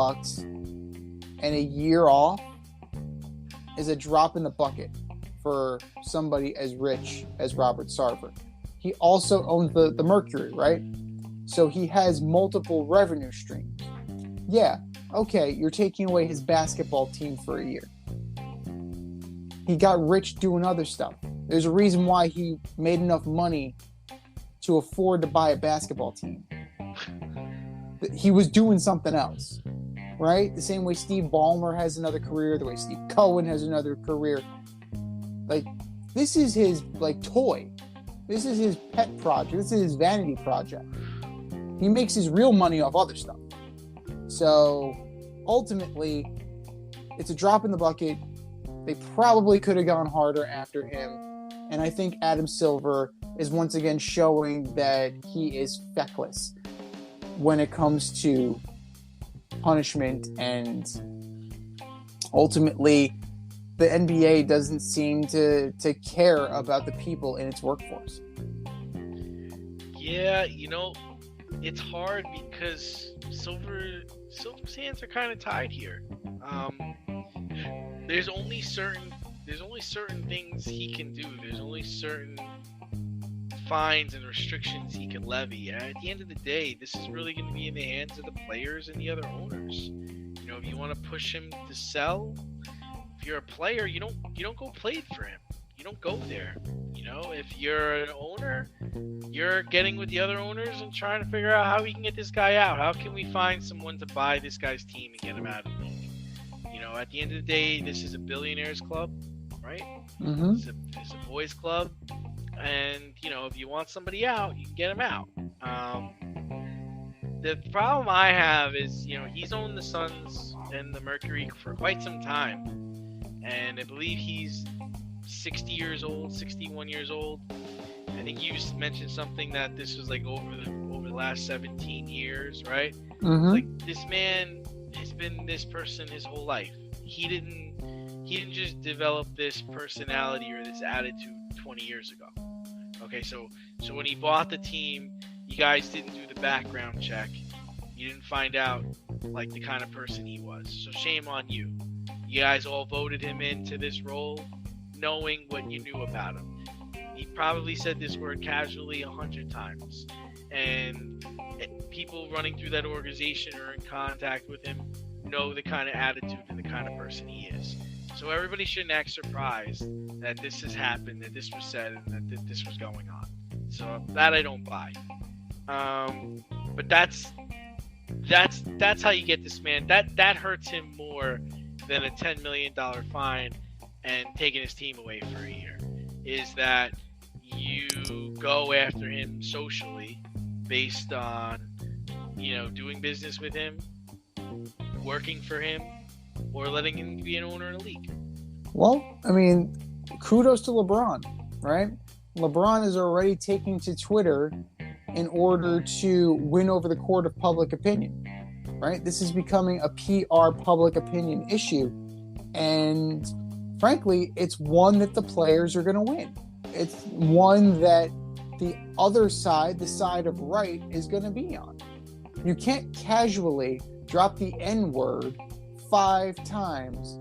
and a year off is a drop in the bucket for somebody as rich as Robert Sarver. He also owns the Mercury, right? So he has multiple revenue streams. Yeah, okay, you're taking away his basketball team for a year. He got rich doing other stuff. There's a reason why he made enough money to afford to buy a basketball team. He was doing something else, right? The same way Steve Ballmer has another career, the way Steve Cohen has another career. Like, this is his, toy. This is his pet project. This is his vanity project. He makes his real money off other stuff. So, ultimately, it's a drop in the bucket. They probably could have gone harder after him. And I think Adam Silver is once again showing that he is feckless when it comes to punishment, and ultimately the NBA doesn't seem to care about the people in its workforce. Yeah, it's hard because Silver's hands are kind of tied here. There's only certain things he can do. There's only certain fines and restrictions he can levy. And at the end of the day, this is really going to be in the hands of the players and the other owners. If you want to push him to sell, if you're a player, you don't go play for him. You don't go there. If you're an owner, you're getting with the other owners and trying to figure out how we can get this guy out. How can we find someone to buy this guy's team and get him out of the league? At the end of the day, this is a billionaires club, right? Mm-hmm. It's a boys club. And, if you want somebody out, you can get him out. The problem I have is, he's owned the Suns and the Mercury for quite some time. And I believe he's 60 years old, 61 years old. I think you just mentioned something that this was over the last 17 years, right? Mm-hmm. This man has been this person his whole life. He didn't just develop this personality or this attitude 20 years ago. Okay, so when he bought the team, you guys didn't do the background check. You didn't find out the kind of person he was. So shame on you. You guys all voted him into this role knowing what you knew about him. He probably said this word casually 100 times. And people running through that organization or in contact with him know the kind of attitude and the kind of person he is. So everybody shouldn't act surprised that this has happened, that this was said, and that this was going on. So that I don't buy. But that's how you get this man. That hurts him more than a $10 million fine and taking his team away for a year. Is that you go after him socially based on, doing business with him, working for him, or letting him be an owner in the league. Well, I mean, kudos to LeBron, right? LeBron is already taking to Twitter in order to win over the court of public opinion, right? This is becoming a PR public opinion issue. And frankly, it's one that the players are going to win. It's one that the other side, the side of right, is going to be on. You can't casually drop the N-word 5 times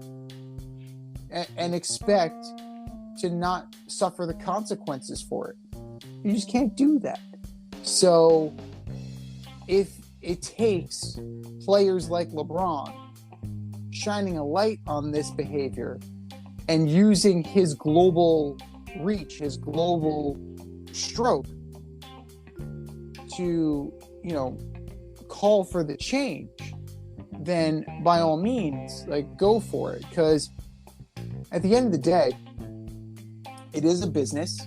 and expect to not suffer the consequences for it. You just can't do that. So if it takes players like LeBron shining a light on this behavior and using his global reach, his global stroke to, call for the change, then by all means, go for it. Because at the end of the day, it is a business.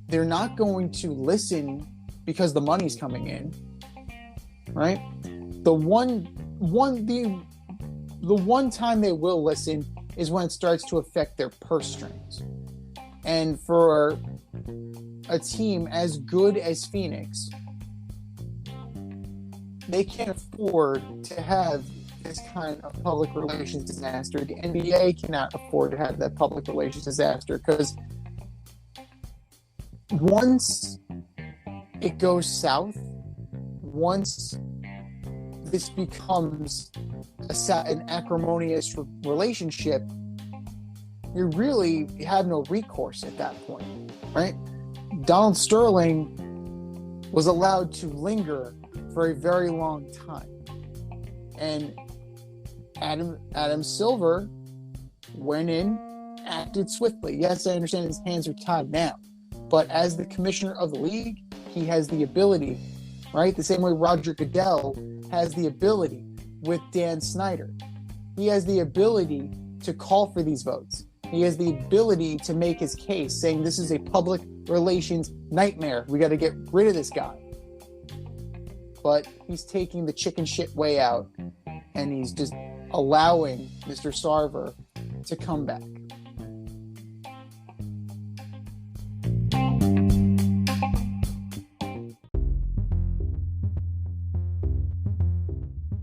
They're not going to listen because the money's coming in, right? The one time they will listen is when it starts to affect their purse strings. And for a team as good as Phoenix, they can't afford to have this kind of public relations disaster. The NBA cannot afford to have that public relations disaster, because once it goes south, once this becomes an acrimonious relationship, you really have no recourse at that point, right? Donald Sterling was allowed to linger for a very long time. And Adam Silver went in, acted swiftly. Yes, I understand his hands are tied now, but as the commissioner of the league, he has the ability, right? The same way Roger Goodell has the ability with Dan Snyder. He has the ability to call for these votes. He has the ability to make his case, saying this is a public relations nightmare. We got to get rid of this guy. But he's taking the chicken shit way out, and he's just allowing Mr. Sarver to come back.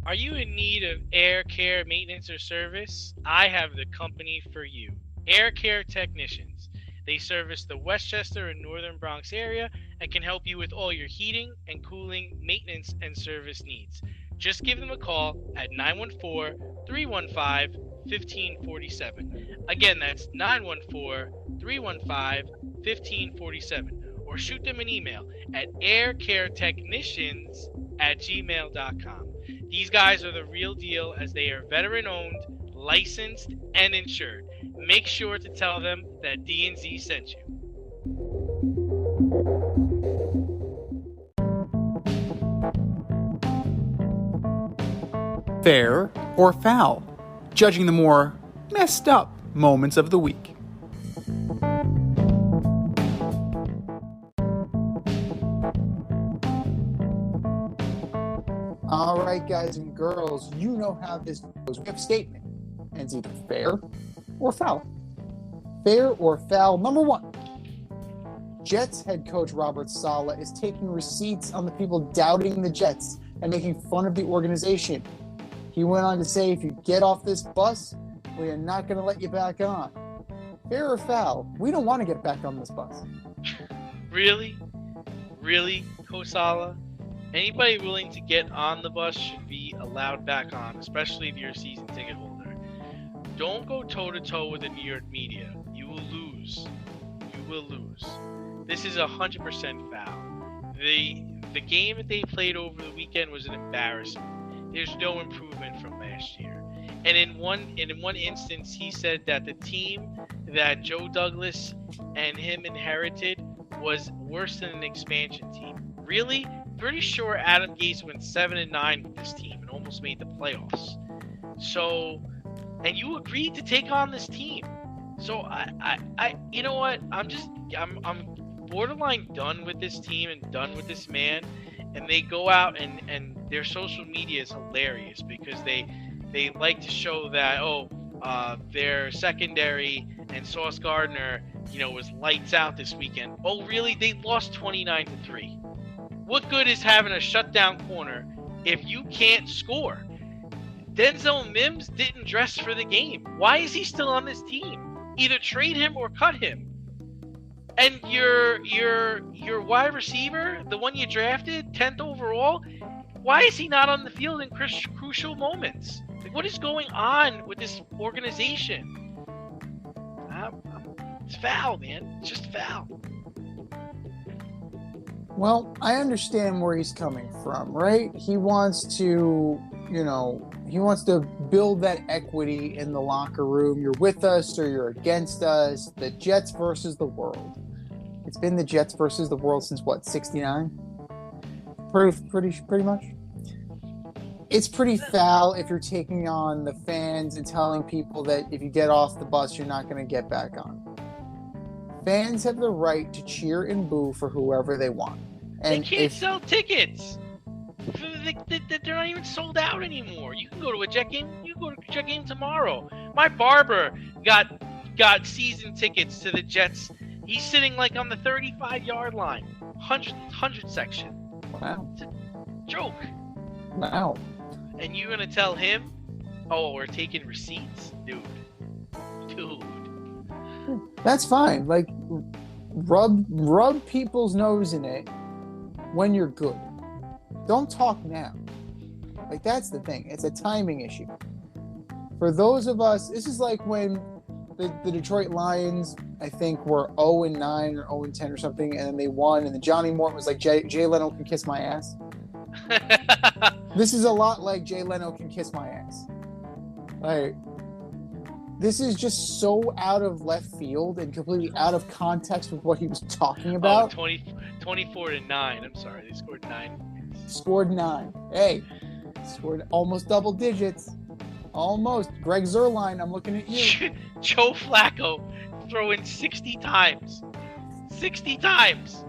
Are you in need of air care maintenance or service? I have the company for you. Air Care Technicians. They service the Westchester and Northern Bronx area and can help you with all your heating and cooling, maintenance, and service needs. Just give them a call at 914-315-1547. Again, that's 914-315-1547. Or shoot them an email at aircaretechnicians@gmail.com. These guys are the real deal, as they are veteran-owned, licensed, and insured. Make sure to tell them that D&Z sent you. Fair or foul? Judging the more messed up moments of the week. All right, guys and girls, you know how this goes. We have a statement, and it's either fair or foul. Fair or foul. Number 1, Jets head coach Robert Saleh is taking receipts on the people doubting the Jets and making fun of the organization. He went on to say, if you get off this bus, we are not going to let you back on. Fair or foul? We don't want to get back on this bus. Really? Really, Coach Saleh? Anybody willing to get on the bus should be allowed back on, especially if you're a season ticket holder. Don't go toe-to-toe with the New York media. You will lose. You will lose. This is 100% foul. The game that they played over the weekend was an embarrassment. There's no improvement from last year. And in one instance, he said that the team that Joe Douglas and him inherited was worse than an expansion team. Really? Pretty sure Adam Gase went 7-9 with this team and almost made the playoffs. So, and you agreed to take on this team. So I you know what? I'm borderline done with this team and done with this man. And they go out and their social media is hilarious because they they like to show that their secondary and Sauce Gardner, was lights out this weekend. Oh, really? They lost 29-3. What good is having a shutdown corner if you can't score? Denzel Mims didn't dress for the game. Why is he still on this team? Either trade him or cut him. And your wide receiver, the one you drafted, 10th overall, why is he not on the field in crucial moments? Like, what is going on with this organization? It's foul, man. It's just foul. Well, I understand where he's coming from, right? He wants to, build that equity in the locker room. You're with us or you're against us. The Jets versus the world. It's been the Jets versus the world since what, 69? Pretty much. It's pretty foul if you're taking on the fans and telling people that if you get off the bus, you're not going to get back on. Fans have the right to cheer and boo for whoever they want. And they can't sell tickets. They're not even sold out anymore. You can go to a Jet game. You can go to a Jet game tomorrow. My barber got season tickets to the Jets. He's sitting like on the 35-yard line, 100 section. Wow. It's a joke. Wow. And you're gonna tell him, "Oh, we're taking receipts, dude." That's fine. Like, rub people's nose in it when you're good. Don't talk now. Like, that's the thing. It's a timing issue. For those of us, this is like when the Detroit Lions, I think, were 0-9 or 0-10 or something, and then they won, and then Johnny Morton was like, Jay Leno can kiss my ass. This is a lot like Jay Leno can kiss my ass. Like, this is just so out of left field and completely out of context with what he was talking about. 24-9. I'm sorry, they scored 9. Scored 9. Hey, scored almost double digits. Almost. Greg Zuerlein, I'm looking at you. Joe Flacco throwing 60 times. 60 times.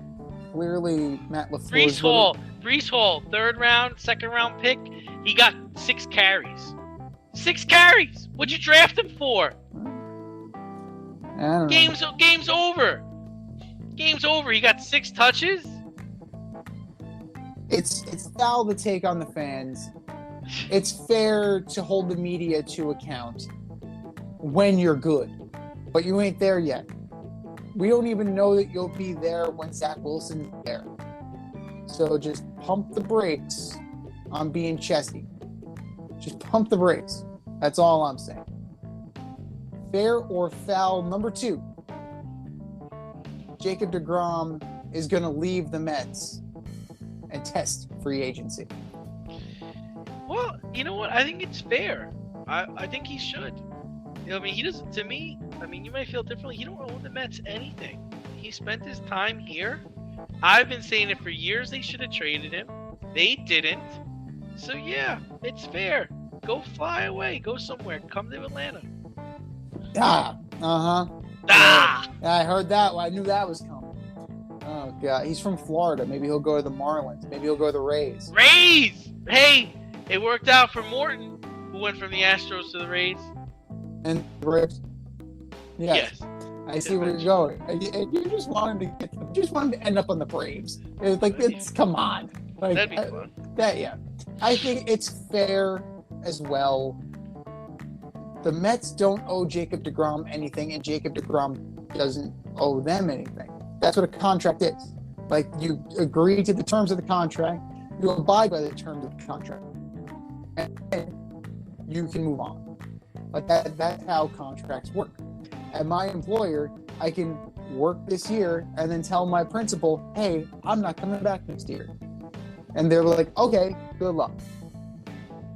Clearly, Matt LaFleur. Breece Hall, second round pick. He got 6 carries. 6 carries. What'd you draft him for? I don't know. Game's over. Game's over. He got 6 touches. It's foul to take on the fans. It's fair to hold the media to account when you're good, but you ain't there yet. We don't even know that you'll be there when Zach Wilson's there. So just pump the brakes on being chesty. Just pump the brakes. That's all I'm saying. Fair or foul number 2. Jacob deGrom is going to leave the Mets and test free agency. Well, you know what? I think it's fair. I think he should. He doesn't. To me, you might feel differently. He don't owe the Mets anything. He spent his time here. I've been saying it for years. They should have traded him. They didn't. So yeah, it's fair. Go fly away. Go somewhere. Come to Atlanta. I heard that. I knew that was coming. Oh God, he's from Florida. Maybe he'll go to the Marlins. Maybe he'll go to the Rays. Rays. Hey, it worked out for Morton, who went from the Astros to the Rays. And the Rays. Yes. I see where you're going. And you just wanted to end up on the Braves. Come on. Like, that'd be fun. I think it's fair as well. The Mets don't owe Jacob deGrom anything, and Jacob deGrom doesn't owe them anything. That's what a contract is. Like, you agree to the terms of the contract, you abide by the terms of the contract, and then you can move on. But that's how contracts work. At my employer, I can work this year and then tell my principal, hey, I'm not coming back next year. And they're like, okay, good luck.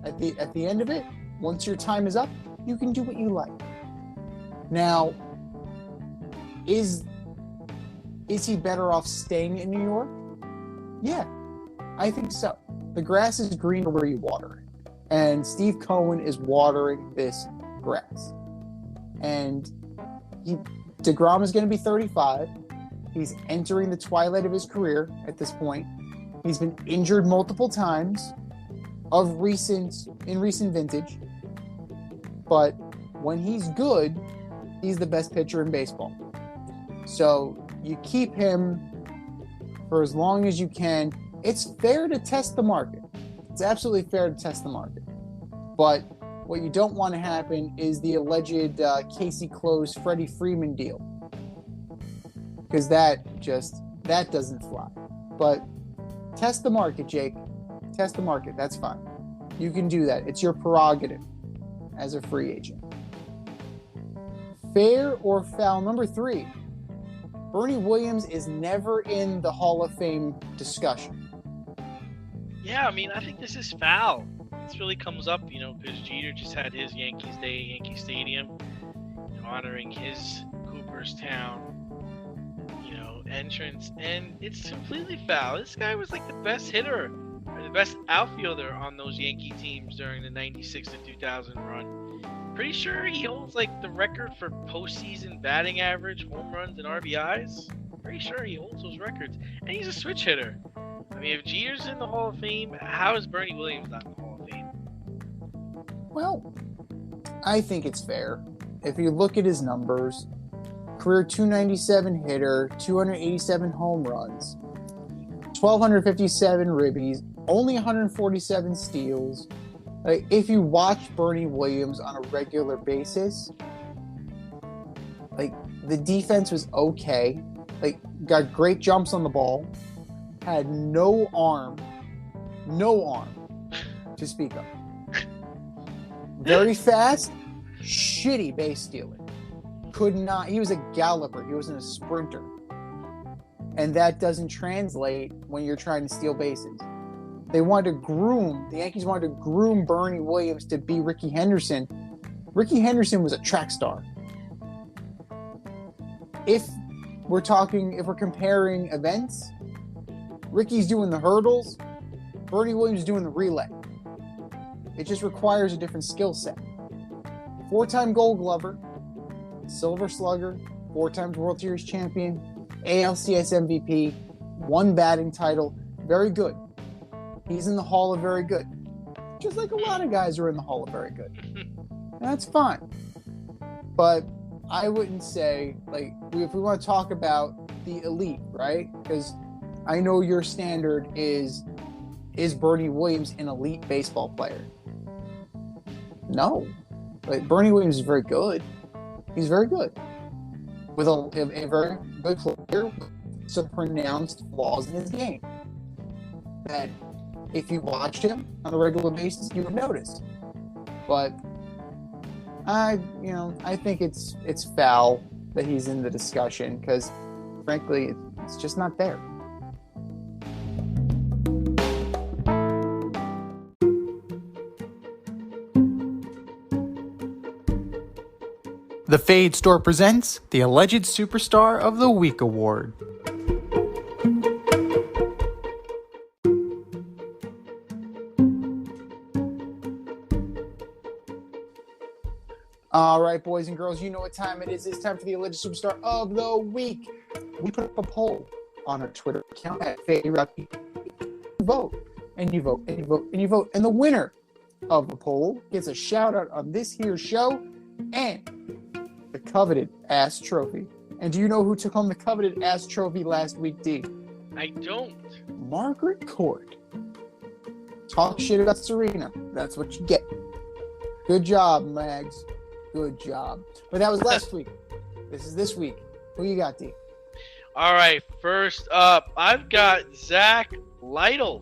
At the end of it, once your time is up, you can do what you like. Now, is he better off staying in New York? Yeah, I think so. The grass is greener where you water it. And Steve Cohen is watering this grass. And DeGrom is going to be 35. He's entering the twilight of his career at this point. He's been injured multiple times in recent vintage. but when he's good, he's the best pitcher in baseball. So you keep him for as long as you can. It's fair to test the market. It's absolutely fair to test the market. But what you don't want to happen is the alleged Casey Close, Freddie Freeman deal. Because that doesn't fly. But test the market, Jake. Test the market. That's fine. You can do that. It's your prerogative as a free agent. Fair or foul? Number 3. Bernie Williams is never in the Hall of Fame discussion. Yeah, I mean, I think this is foul. This really comes up, because Jeter just had his Yankees Day at Yankee Stadium, honoring his Cooperstown, entrance, and it's completely foul. This guy was like the best hitter, or the best outfielder on those Yankee teams during the 96 to 2000 run. Pretty sure he holds like the record for postseason batting average, home runs, and RBIs. Pretty sure he holds those records, and he's a switch hitter. I mean, if Jeter's in the Hall of Fame, how is Bernie Williams not in the Hall of Fame? Well, I think it's fair. If you look at his numbers, career 297 hitter, 287 home runs, 1,257 ribbies, only 147 steals. Like, if you watch Bernie Williams on a regular basis, like, the defense was okay. Like, got great jumps on the ball, had no arm to speak of. Very fast, shitty base stealing. He was a galloper. He wasn't a sprinter. And that doesn't translate when you're trying to steal bases. The Yankees wanted to groom Bernie Williams to be Ricky Henderson. Ricky Henderson was a track star. If we're comparing events, Ricky's doing the hurdles, Bernie Williams is doing the relay. It just requires a different skill set. 4-time Gold Glover, Silver Slugger, 4 times World Series champion, ALCS MVP, 1 batting title. Very good. He's in the Hall of Very Good. Just like a lot of guys are in the Hall of Very Good. And that's fine. But I wouldn't say, if we want to talk about the elite, right? Because I know your standard is Bernie Williams an elite baseball player? No. Bernie Williams is very good. He's very good. With a very good player with some pronounced flaws in his game. That if you watched him on a regular basis, you would notice. But I think it's foul that he's in the discussion because, frankly, it's just not there. The Fade Store presents the Alleged Superstar of the Week Award. All right, boys and girls, you know what time it is. It's time for the Alleged Superstar of the Week. We put up a poll on our Twitter account at FadeRocky. Vote, and you vote, and you vote, and you vote. And the winner of the poll gets a shout-out on this here show and the coveted ass trophy. And do you know who took home the coveted ass trophy last week, D? I don't. Margaret Court. Talk shit about Serena. That's what you get. Good job, Mags. Good job. But that was last week. This is this week. Who you got, D? All right, first up, I've got Zach Lytle.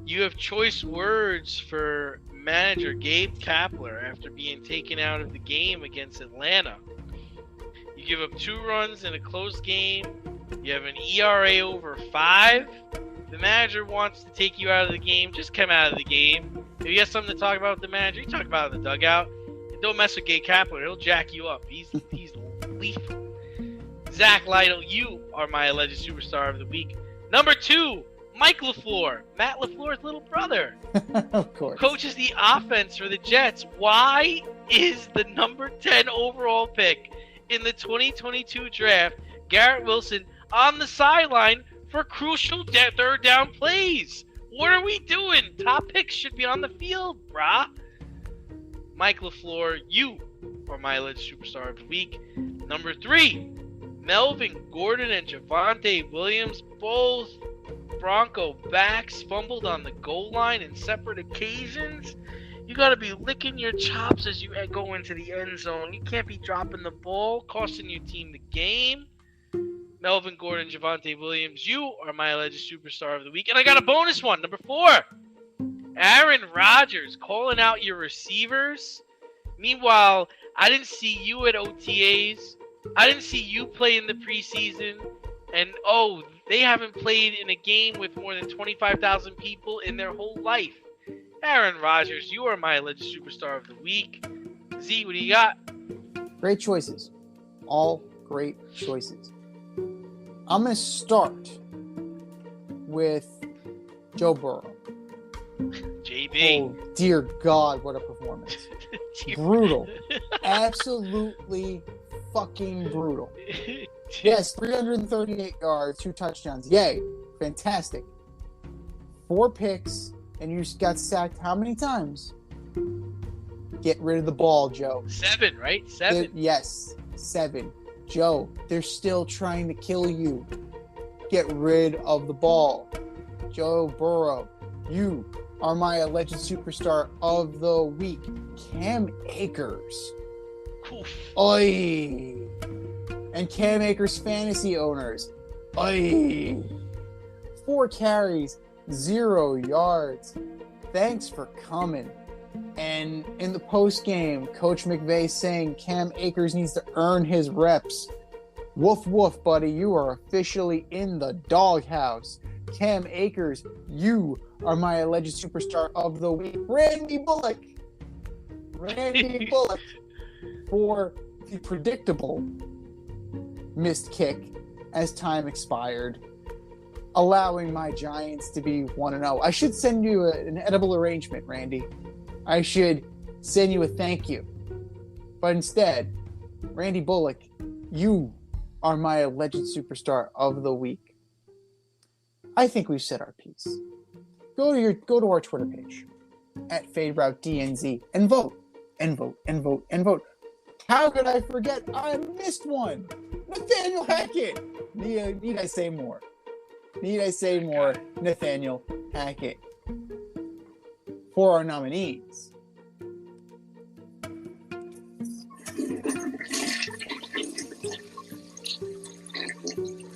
You have choice words for manager Gabe Kapler after being taken out of the game against Atlanta. You give up 2 runs in a close game. You have an ERA over 5. The manager wants to take you out of the game. Just come out of the game. If you have something to talk about with the manager, you talk about it in the dugout. And don't mess with Gabe Kapler. He'll jack you up. He's lethal. Zach Lytle, you are my alleged superstar of the week. Number 2, Mike LaFleur, Matt LaFleur's little brother. Of course. Coaches the offense for the Jets. Why is the number 10 overall pick in the 2022 draft, Garrett Wilson, on the sideline for crucial third down plays? What are we doing? Top picks should be on the field, brah. Mike LaFleur, you are my alleged superstar of the week. Number 3, Melvin Gordon and Javonte Williams, both Bronco backs, fumbled on the goal line in separate occasions. You got to be licking your chops as you go into the end zone. You can't be dropping the ball, costing your team the game. Melvin Gordon, Javonte Williams, you are my alleged superstar of the week. And I got a bonus one, number 4. Aaron Rodgers calling out your receivers. Meanwhile, I didn't see you at OTAs. I didn't see you play in the preseason. And, they haven't played in a game with more than 25,000 people in their whole life. Aaron Rodgers, you are my alleged superstar of the week. Z, what do you got? Great choices. All great choices. I'm going to start with Joe Burrow. JB. Oh, dear God, what a performance. Brutal. Absolutely fucking brutal. Yes, 338 yards, 2 touchdowns. Yay. Fantastic. 4 picks, and you got sacked how many times? Get rid of the ball, Joe. 7, right? 7. Yes, 7. Joe, they're still trying to kill you. Get rid of the ball. Joe Burrow, you are my alleged superstar of the week. Cam Akers. Oof. Oi. And Cam Akers fantasy owners. Oi. 4 carries, 0 yards. Thanks for coming. And in the post game, Coach McVay saying Cam Akers needs to earn his reps. Woof woof, buddy. You are officially in the doghouse. Cam Akers, you are my alleged superstar of the week. Randy Bullock for the predictable missed kick as time expired, allowing my Giants to be 1-0. I should send you an edible arrangement, Randy. I should send you a thank you. But instead, Randy Bullock, you are my alleged superstar of the week. I think we've said our piece. Go to our Twitter page at FadeRouteDNZ and vote. How could I forget? I missed one. Nathaniel Hackett. Need I say more? Nathaniel Hackett. For our nominees.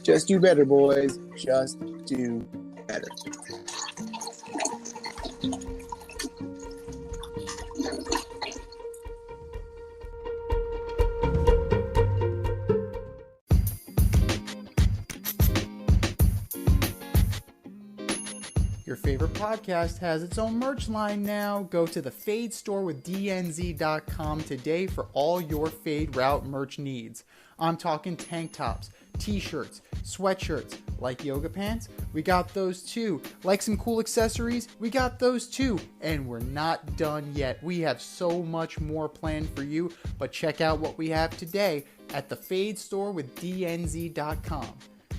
Just do better, boys. Just do better. Your favorite podcast has its own merch line now. Go to the Fade Store with DNZ.com today for all your Fade Route merch needs. I'm talking tank tops, t-shirts, sweatshirts, like yoga pants, we got those too. Like some cool accessories, we got those too. And we're not done yet. We have so much more planned for you, but check out what we have today at the Fade Store with DNZ.com.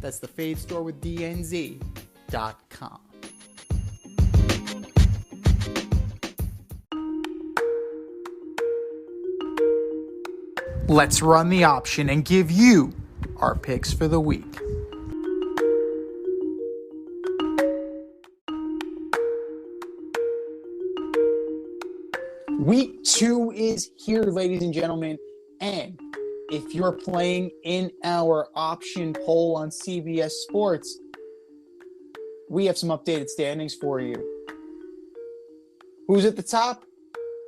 That's the Fade Store with DNZ.com. Let's run the option and give you our picks for the week. Week 2 is here, ladies and gentlemen, and if you're playing in our option poll on CBS Sports, we have some updated standings for you. Who's at the top?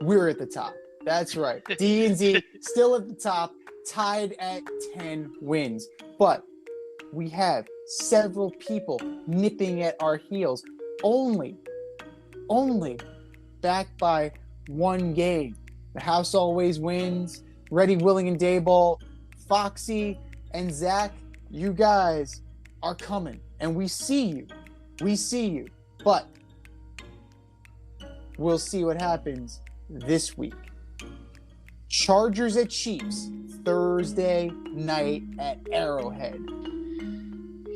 We're at the top. That's right. D&Z still at the top, tied at 10 wins. But we have several people nipping at our heels, only backed by one game. The house always wins. Ready, Willing, and Dayball, Foxy, and Zach, you guys are coming. And we see you. But we'll see what happens this week. Chargers at Chiefs, Thursday night at Arrowhead.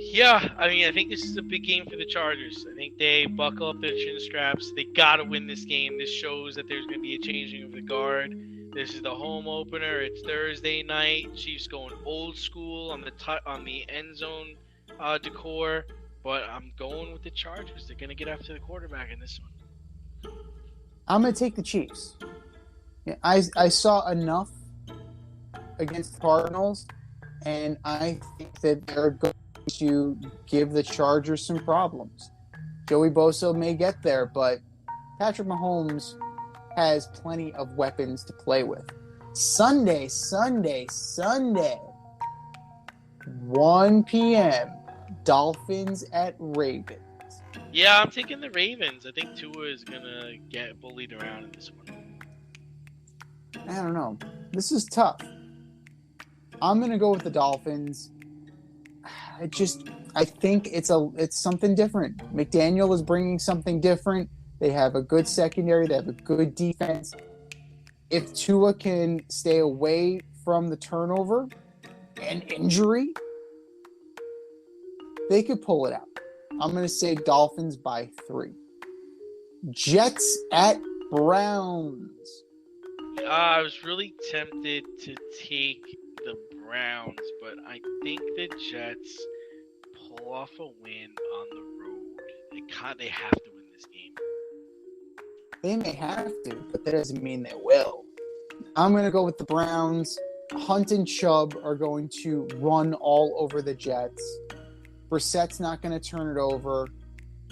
Yeah, I mean, I think this is a big game for the Chargers. I think they buckle up their chin straps. They got to win this game. This shows that there's going to be a changing of the guard. This is the home opener. It's Thursday night. Chiefs going old school on the end zone decor. But I'm going with the Chargers. They're going to get after the quarterback in this one. I'm going to take the Chiefs. Yeah, I saw enough against the Cardinals, and I think that they're going to give the Chargers some problems. Joey Bosa may get there, but Patrick Mahomes has plenty of weapons to play with. Sunday, 1 p.m., Dolphins at Ravens. Yeah, I'm taking the Ravens. I think Tua is going to get bullied around in this one. I don't know. This is tough. I'm going to go with the Dolphins. I think it's something different. McDaniel is bringing something different. They have a good secondary. They have a good defense. If Tua can stay away from the turnover and injury, they could pull it out. I'm going to say Dolphins by 3. Jets at Browns. I was really tempted to take the Browns, but I think the Jets pull off a win on the road. They have to win this game. They may have to, but that doesn't mean they will. I'm going to go with the Browns. Hunt and Chubb are going to run all over the Jets. Brissett's not going to turn it over.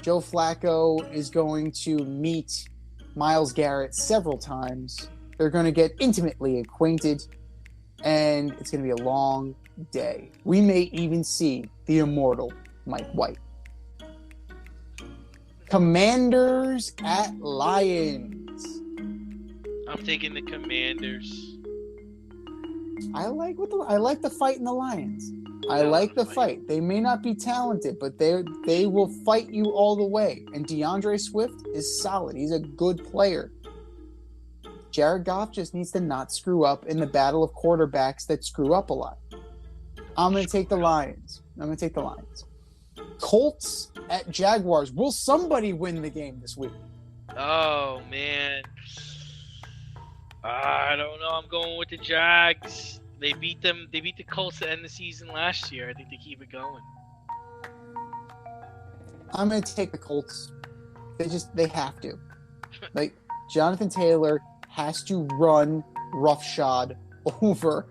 Joe Flacco is going to meet Myles Garrett several times. They're going to get intimately acquainted, and it's going to be a long day. We may even see the immortal Mike White. Commanders at Lions. I'm taking the Commanders. I like the fight in the Lions. I like the fight. They may not be talented, but they will fight you all the way. And DeAndre Swift is solid. He's a good player. Jared Goff just needs to not screw up in the battle of quarterbacks that screw up a lot. I'm going to take the Lions. Colts at Jaguars. Will somebody win the game this week? Oh, man. I don't know. I'm going with the Jags. They beat the Colts to end the season last year. I think they keep it going. I'm going to take the Colts. They have to. Like, Jonathan Taylor has to run roughshod over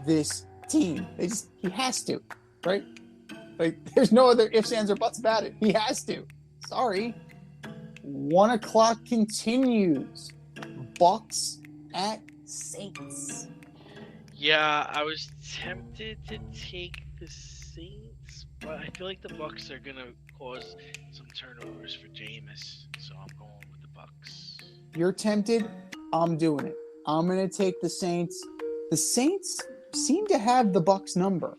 this team. He has to, right? Like, there's no other ifs, ands, or buts about it. He has to. Sorry. 1 o'clock continues. Bucks at Saints. Yeah, I was tempted to take the Saints, but I feel like the Bucks are gonna cause some turnovers for Jameis, so I'm going with the Bucks. You're tempted. I'm doing it. I'm gonna take the Saints. The Saints seem to have the Bucks number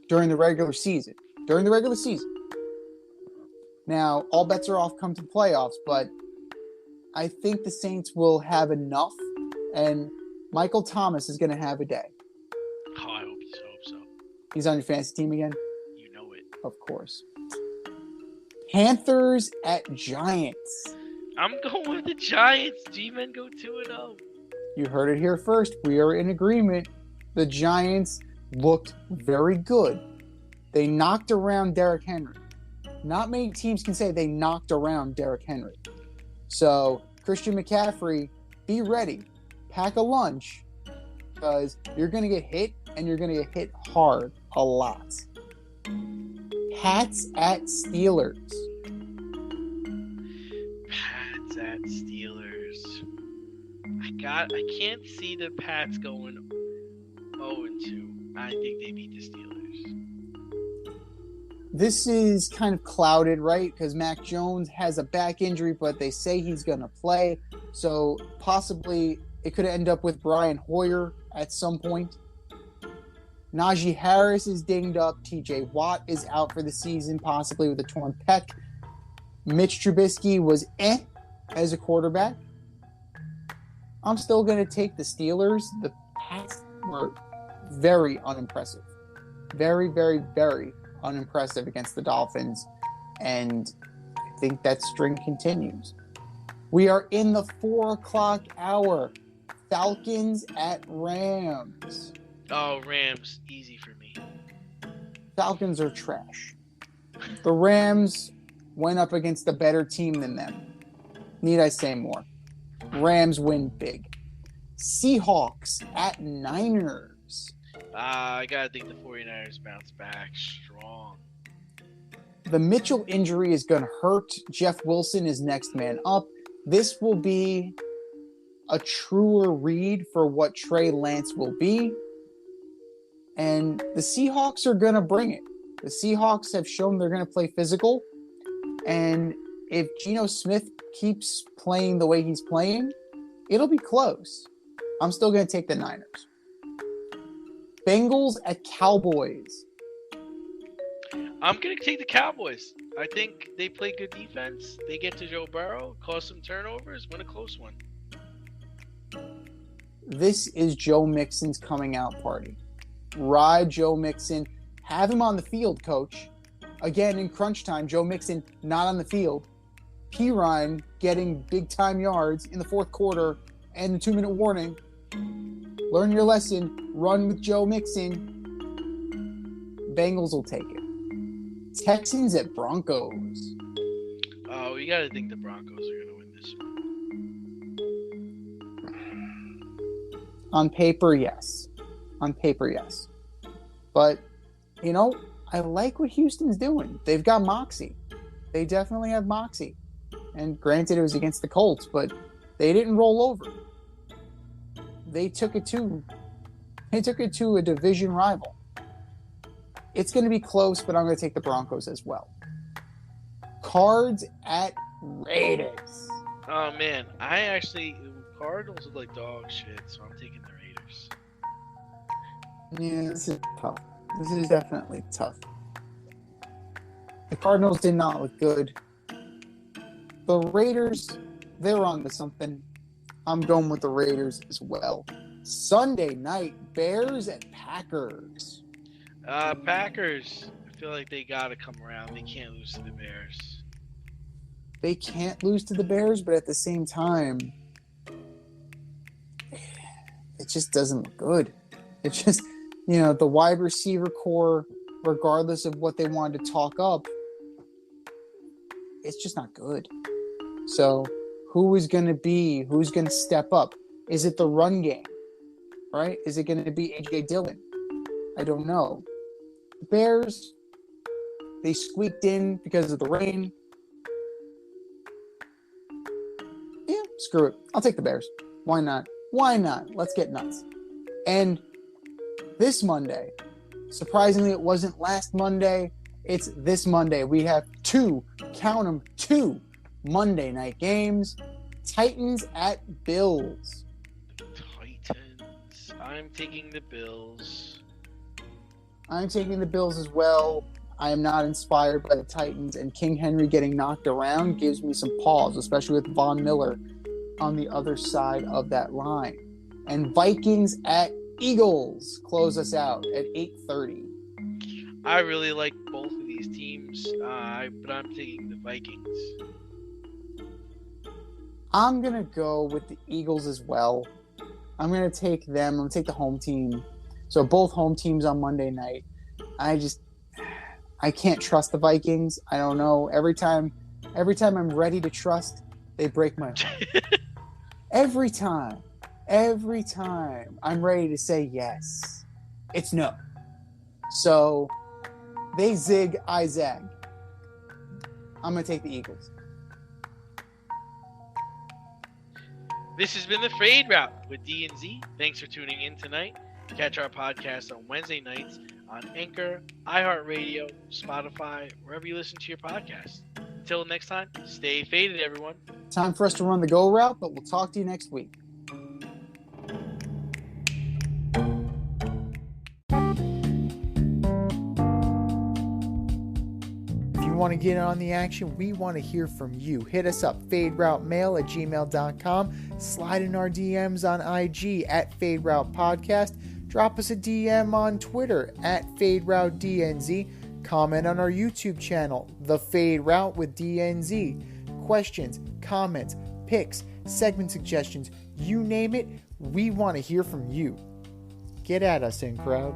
during the regular season. Now, all bets are off come to the playoffs, but I think the Saints will have enough, and Michael Thomas is going to have a day. Oh, I hope so. He's on your fantasy team again? You know it. Of course. Panthers at Giants. I'm going with the Giants. G-Men go 2-0. You heard it here first. We are in agreement. The Giants looked very good. They knocked around Derrick Henry. Not many teams can say they knocked around Derrick Henry. So, Christian McCaffrey, be ready. Pack a lunch, because you're going to get hit, and you're going to get hit hard a lot. Pats at Steelers. Pats at Steelers. I can't see the Pats going 0-2. I think they beat the Steelers. This is kind of clouded, right? Because Mac Jones has a back injury, but they say he's going to play. So possibly it could end up with Brian Hoyer at some point. Najee Harris is dinged up. TJ Watt is out for the season, possibly with a torn pec. Mitch Trubisky was as a quarterback. I'm still going to take the Steelers. The Pats were very unimpressive. Very, very, very unimpressive against the Dolphins, and I think that string continues. We are in the 4 o'clock hour. Falcons at Rams. Oh, Rams, easy for me. Falcons are trash. The Rams went up against a better team than them. Need I say more? Rams win big. Seahawks at Niners. I gotta think the 49ers bounce back strong. The Mitchell injury is going to hurt. Jeff Wilson is next man up. This will be a truer read for what Trey Lance will be. And the Seahawks are going to bring it. The Seahawks have shown they're going to play physical. And if Geno Smith keeps playing the way he's playing, it'll be close. I'm still going to take the Niners. Bengals at Cowboys. I'm going to take the Cowboys. I think they play good defense. They get to Joe Burrow, cause some turnovers, win a close one. This is Joe Mixon's coming out party. Ride Joe Mixon. Have him on the field, coach. Again, in crunch time, Joe Mixon not on the field. Pirine getting big-time yards in the fourth quarter and the 2-minute warning. Learn your lesson. Run with Joe Mixon. Bengals will take it. Texans at Broncos. Oh, you got to think the Broncos are going to win this one. On paper, yes. But, I like what Houston's doing. They've got moxie. They definitely have moxie. And granted, it was against the Colts, but they didn't roll over. They took it to a division rival. It's going to be close, but I'm going to take the Broncos as well. Cards at Raiders. Oh, man. Cardinals look like dog shit, so I'm taking the Raiders. Yeah, this is tough. This is definitely tough. The Cardinals did not look good. The Raiders, they're on to something. I'm going with the Raiders as well. Sunday night, Bears at Packers. Packers, I feel like they got to come around. They can't lose to the Bears. They can't lose to the Bears, but at the same time, it just doesn't look good. It just, the wide receiver core, regardless of what they wanted to talk up, it's just not good. So who's going to step up? Is it the run game, right? Is it going to be A.J. Dillon? I don't know. The Bears, they squeaked in because of the rain. Yeah, screw it. I'll take the Bears. Why not? Let's get nuts. And this Monday, surprisingly, it wasn't last Monday. It's this Monday. We have two Monday night games. Titans at Bills. Titans. I'm taking the Bills. I'm taking the Bills as well. I am not inspired by the Titans, and King Henry getting knocked around gives me some pause, especially with Von Miller on the other side of that line. And Vikings at Eagles close us out at 8:30. I really like both of these teams, but I'm taking the Vikings. I'm going to go with the Eagles as well. I'm going to take them. I'm going to take the home team. So both home teams on Monday night. I can't trust the Vikings. I don't know. Every time I'm ready to trust, they break my heart. Every time I'm ready to say yes, it's no. So they zig, I zag. I'm going to take the Eagles. This has been the Fade Route with D and Z. Thanks for tuning in tonight. Catch our podcast on Wednesday nights on Anchor, iHeartRadio, Spotify, wherever you listen to your podcast. Until next time, stay faded, everyone. Time for us to run the go route, but we'll talk to you next week. If you want to get in on the action, we want to hear from you. Hit us up, faderoutemail@gmail.com. Slide in our DMs on IG at FadeRoutePodcast. Drop us a DM on Twitter at FadeRouteDNZ. Comment on our YouTube channel, The Fade Route with DNZ. Questions, comments, picks, segment suggestions, you name it, we want to hear from you. Get at us, in crowd.